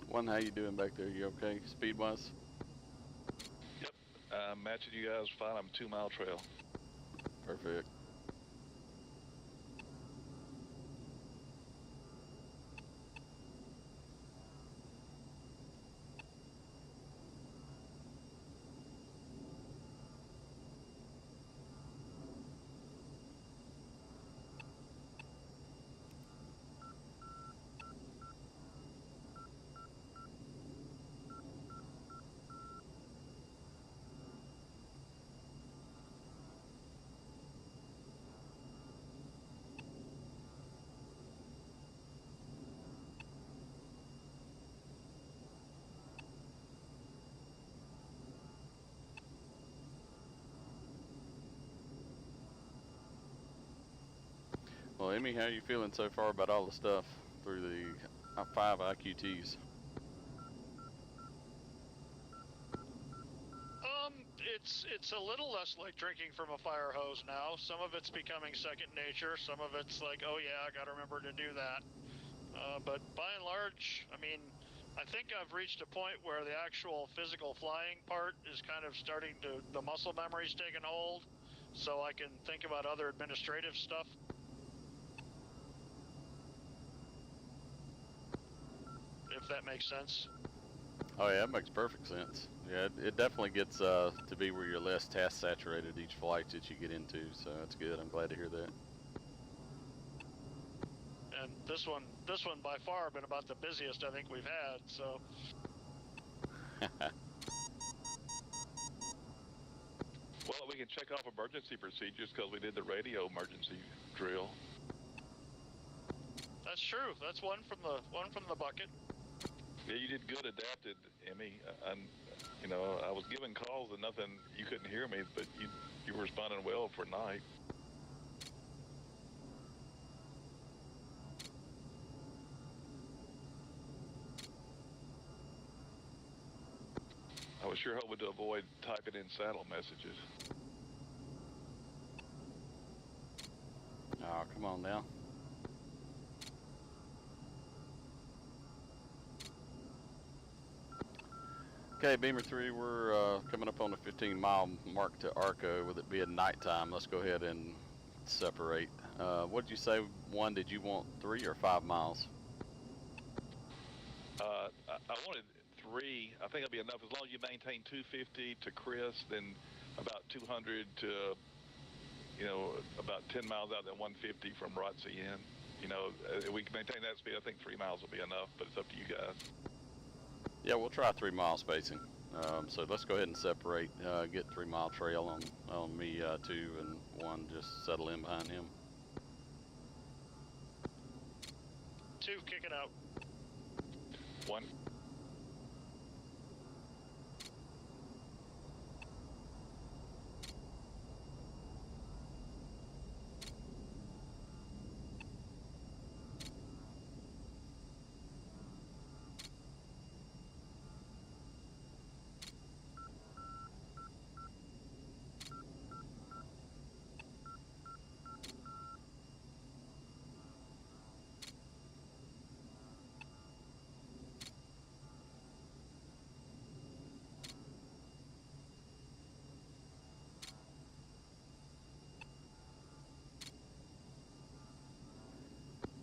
One, how you doing back there? You okay, speed-wise? Yep. Matching you guys fine. I'm 2 mile trail. Perfect. Well, Emmy, how are you feeling so far about all the stuff through the 5 IQTs? It's a little less like drinking from a fire hose now. Some of it's becoming second nature. Some of it's like, oh yeah, I got to remember to do that. But by and large, I mean, I think I've reached a point where the actual physical flying part is kind of starting to, the muscle memory's taking hold, so I can think about other administrative stuff. If that makes sense. Oh yeah, that makes perfect sense. Yeah, it definitely gets to be where you're less task saturated each flight that you get into, so that's good. I'm glad to hear that. And this one by far been about the busiest I think we've had, so. Well, we can check off emergency procedures because we did the radio emergency drill. That's true. That's one from the bucket. Yeah, you did good, adapted, Emmy. You know, I was giving calls and nothing. You couldn't hear me, but you were responding well for night. I was sure hoping to avoid typing in saddle messages. Oh, come on now. Okay, Beamer 3, we're coming up on the 15-mile mark to Arco. With it being nighttime, let's go ahead and separate. What did you say, 1, did you want 3 or 5 miles? I wanted 3. I think that'd be enough. As long as you maintain 250 to Chris, then about 200 to, you know, about 10 miles out, then 150 from Rotsey in. You know, if we can maintain that speed, I think 3 miles will be enough, but it's up to you guys. Yeah, we'll try 3 mile spacing. So let's go ahead and separate, get 3 mile trail on me 2 and 1, just settle in behind him. 2, kick it out. 1.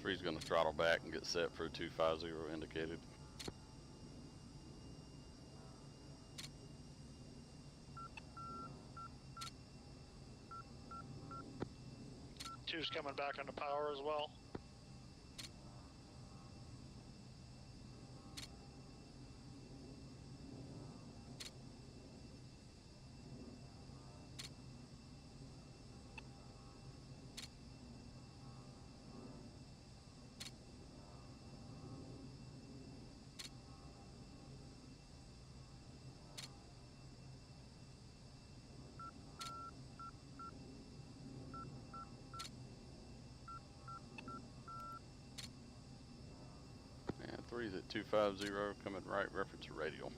Three's going to throttle back and get set for 250 indicated. Two's coming back on the power as well. And 3's at 250, coming right, reference to radial.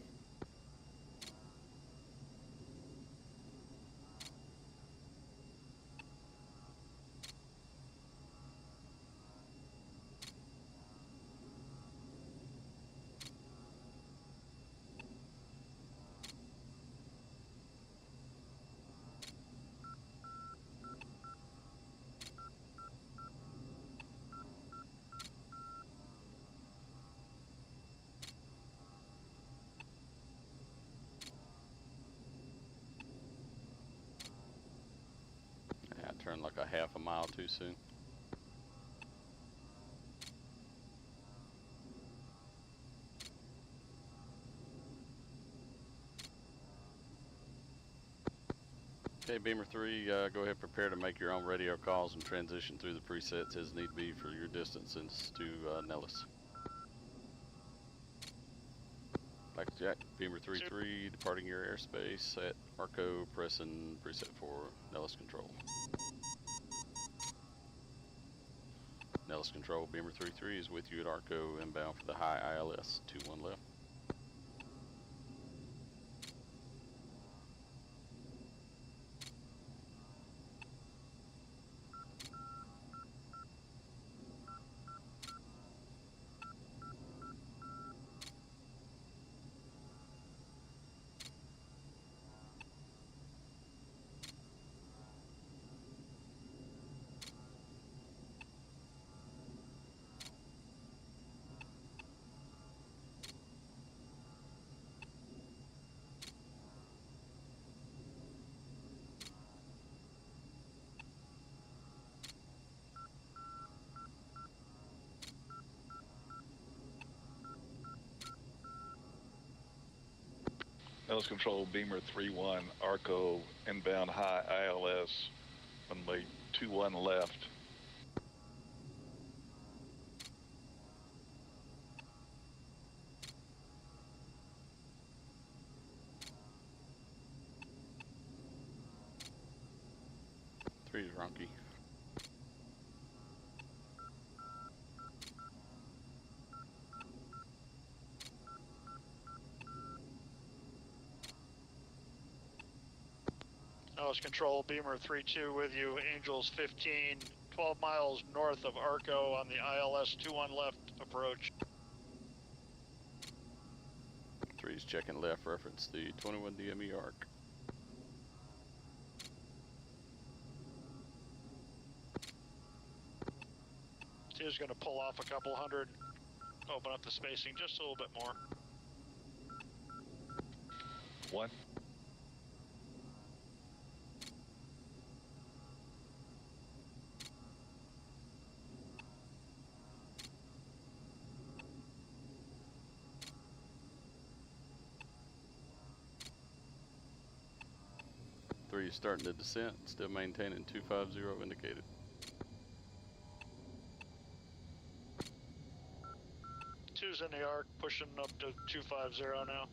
Yeah, I turned like a half a mile too soon. Okay, Beamer 3, go ahead, prepare to make your own radio calls and transition through the presets as need be for your distances to Nellis. Blackjack, Beamer 3-3, departing your airspace at Arco, pressing preset for Nellis control. Nellis control, Beamer 3-3 is with you at Arco, inbound for the high ILS, 21 left. Nellis control, Beamer 3-1, Arco, inbound high ILS, runway 21 left. 33 is Ronky. Nellis Control, Beamer 3-2 with you, Angels 15, 12 miles north of Arco on the ILS 21 left approach. 3's checking left, reference the 21 DME arc. Two's going to pull off a couple hundred, open up the spacing just a little bit more. 1. Three is starting the descent, still maintaining 250 indicated. Two's in the arc, pushing up to 250 now.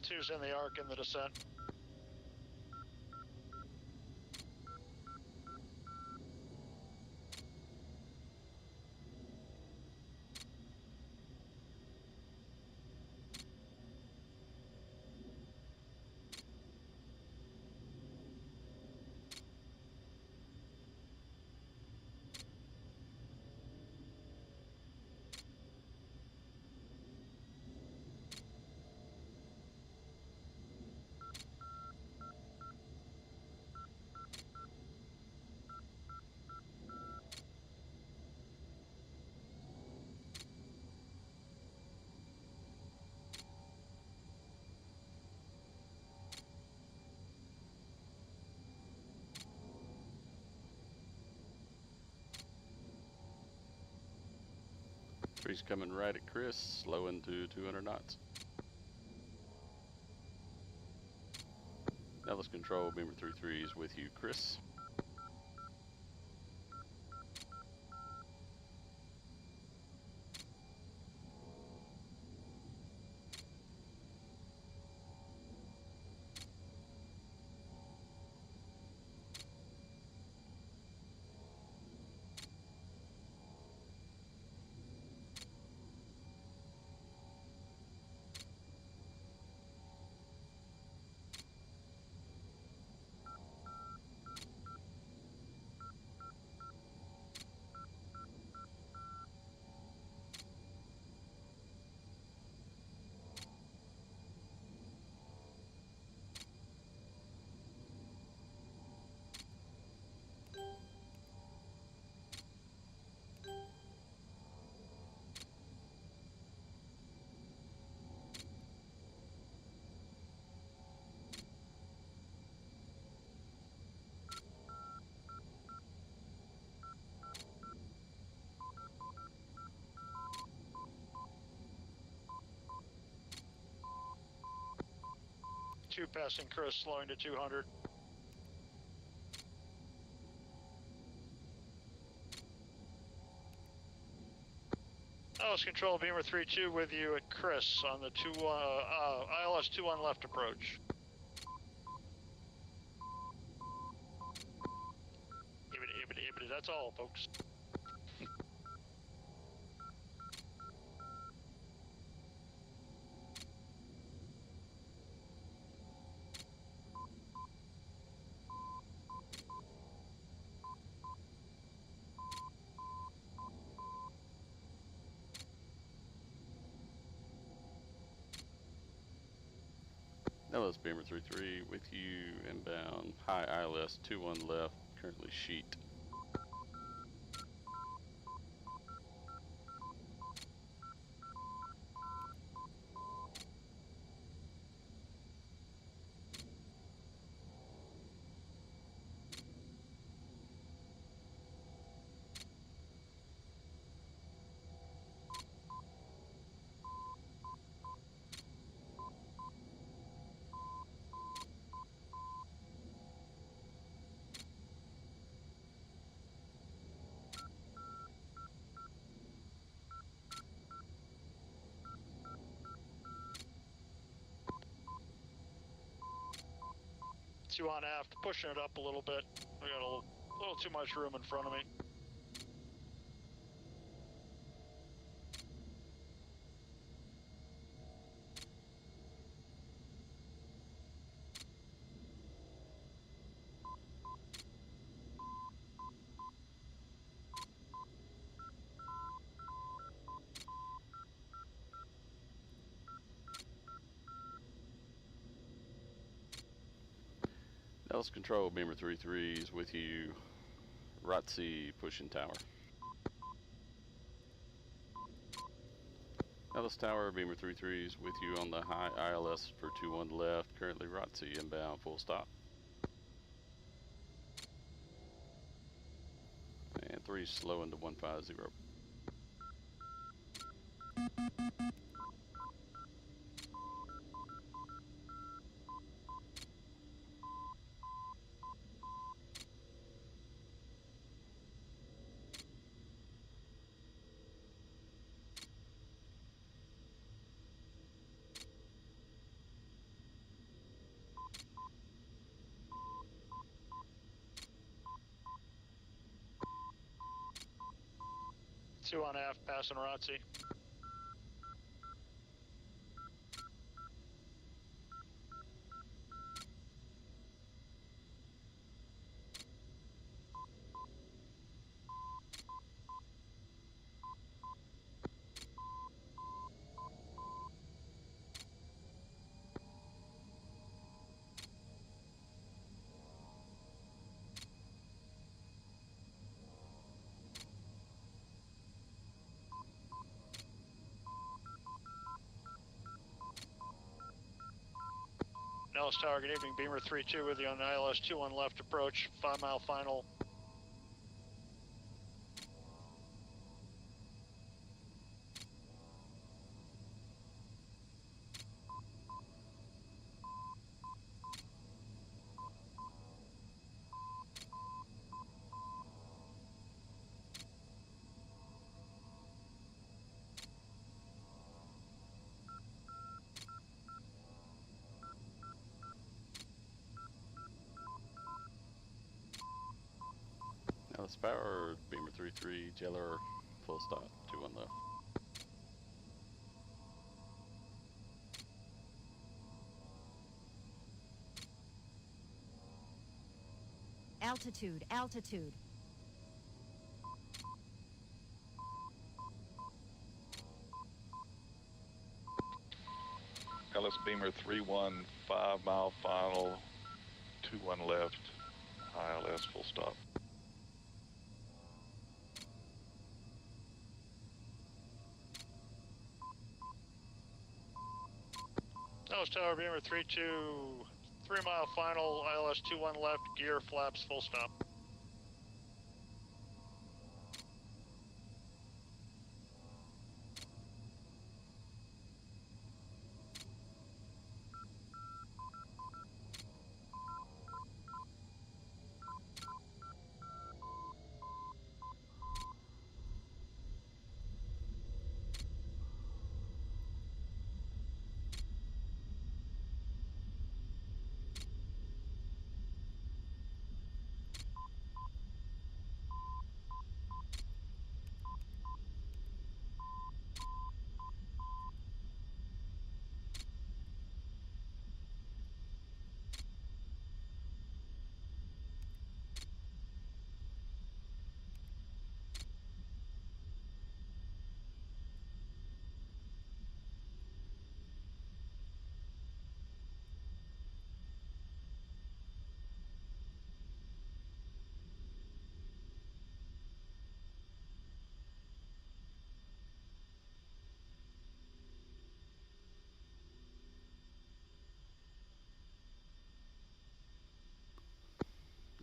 Two's in the arc in the descent. Three's coming right at Chris, slowing to 200 knots. Nellis Control, Beamer 33 is with you, Chris. Two passing Chris, slowing to 200. Nellis Control, Beamer 3-2 with you at Chris on the ILS 21 left approach. That's all, folks. Nellis Beamer 33 with you, inbound, high ILS 21 left, currently sheet. 2 on aft, pushing it up a little bit. I got a little too much room in front of me. Nellis Control, Beamer 33 is with you, ROTC pushing tower. Nellis Tower, Beamer 33 is with you on the high ILS for 21 left, currently ROTC inbound, full stop. And 3 slow into 150. Two on aft, passing ROTC. Nellis Tower, good evening. Beamer 32 with you on the ILS 21 left approach, 5 mile final. Nellis Power, Beamer 33, Jeller, full stop, 21 left. Altitude, altitude. Nellis Beamer 3-1, 5 mile final, 21 left, ILS full stop. Nellis Tower, Beamer 32, 3 mile final, ILS 21 left, gear flaps, full stop.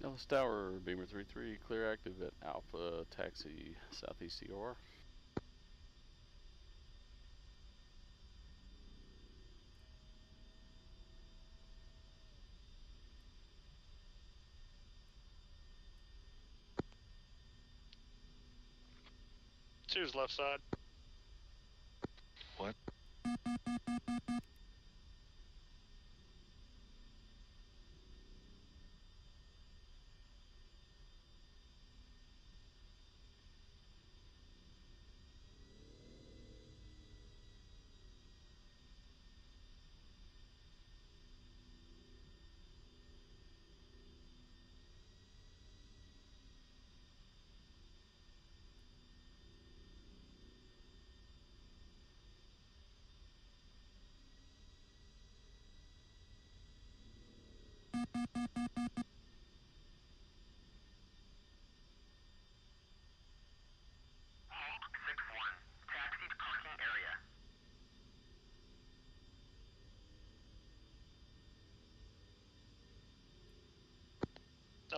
Nellis Tower, Beamer 33, clear active at Alpha, taxi, southeast EOR. Two's left side. What?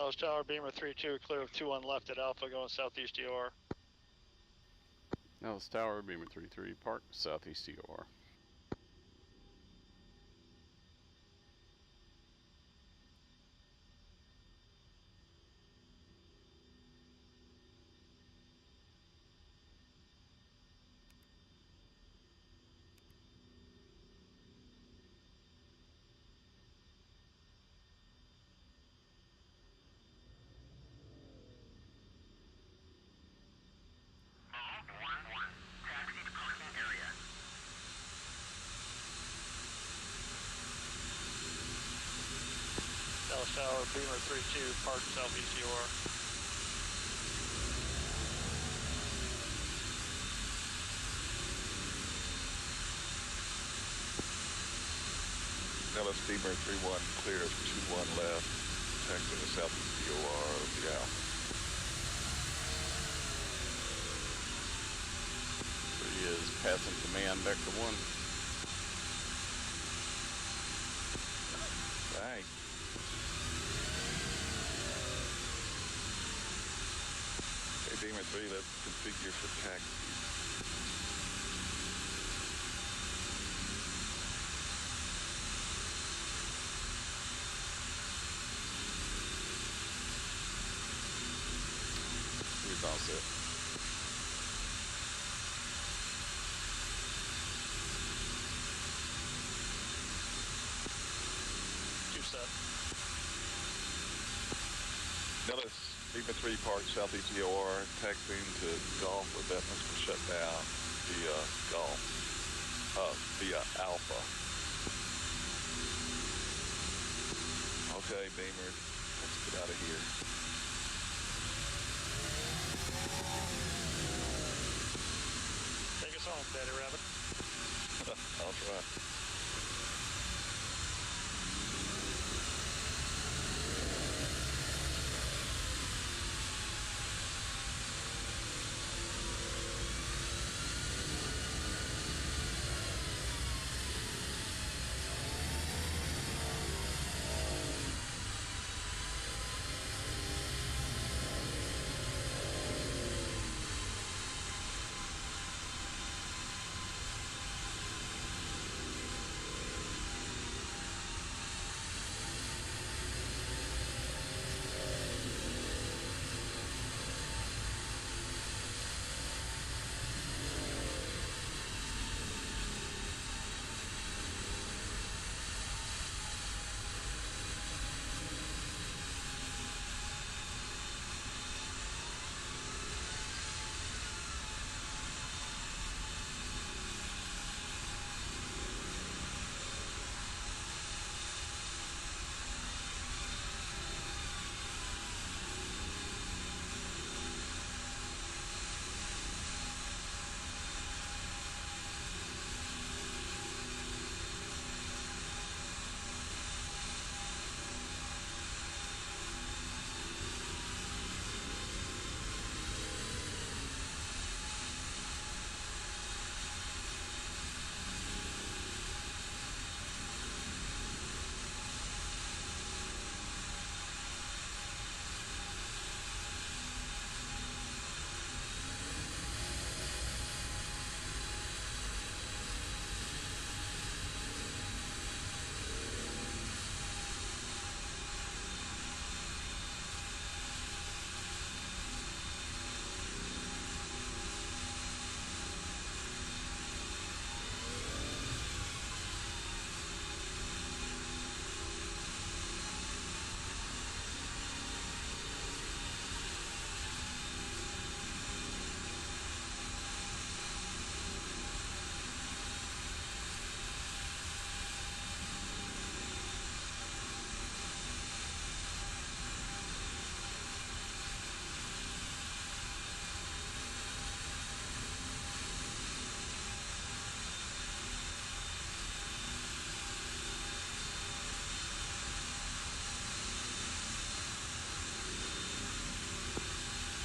Nellis Tower, Beamer 3-2, clear of 2-1 left at Alpha, going southeast DOR. Nellis Tower, Beamer 3-3, park, southeast DOR. Nellis Tower, Beamer 3-2, park southeast DOR. Nellis Beamer 3-1, clear of 2-1 left, taxi to southeast DOR of the Alpha. So he is passing command vector 1. Bang. Okay, Beamer 3, let's configure for taxi. He's all set. Set. Nellis, Beamer 3 park southeast DOR, taxiing to Golf with Edmonds for shutdown via Golf, via Alpha. Okay, Beamer, let's get out of here. Take us home, Daddy Rabbit. I'll try.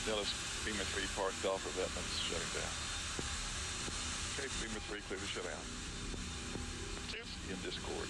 Nellis, Beamer 3 park Golf with Edmonds shutting down. Okay, Beamer 3 clear to shut down. 2. In Discord.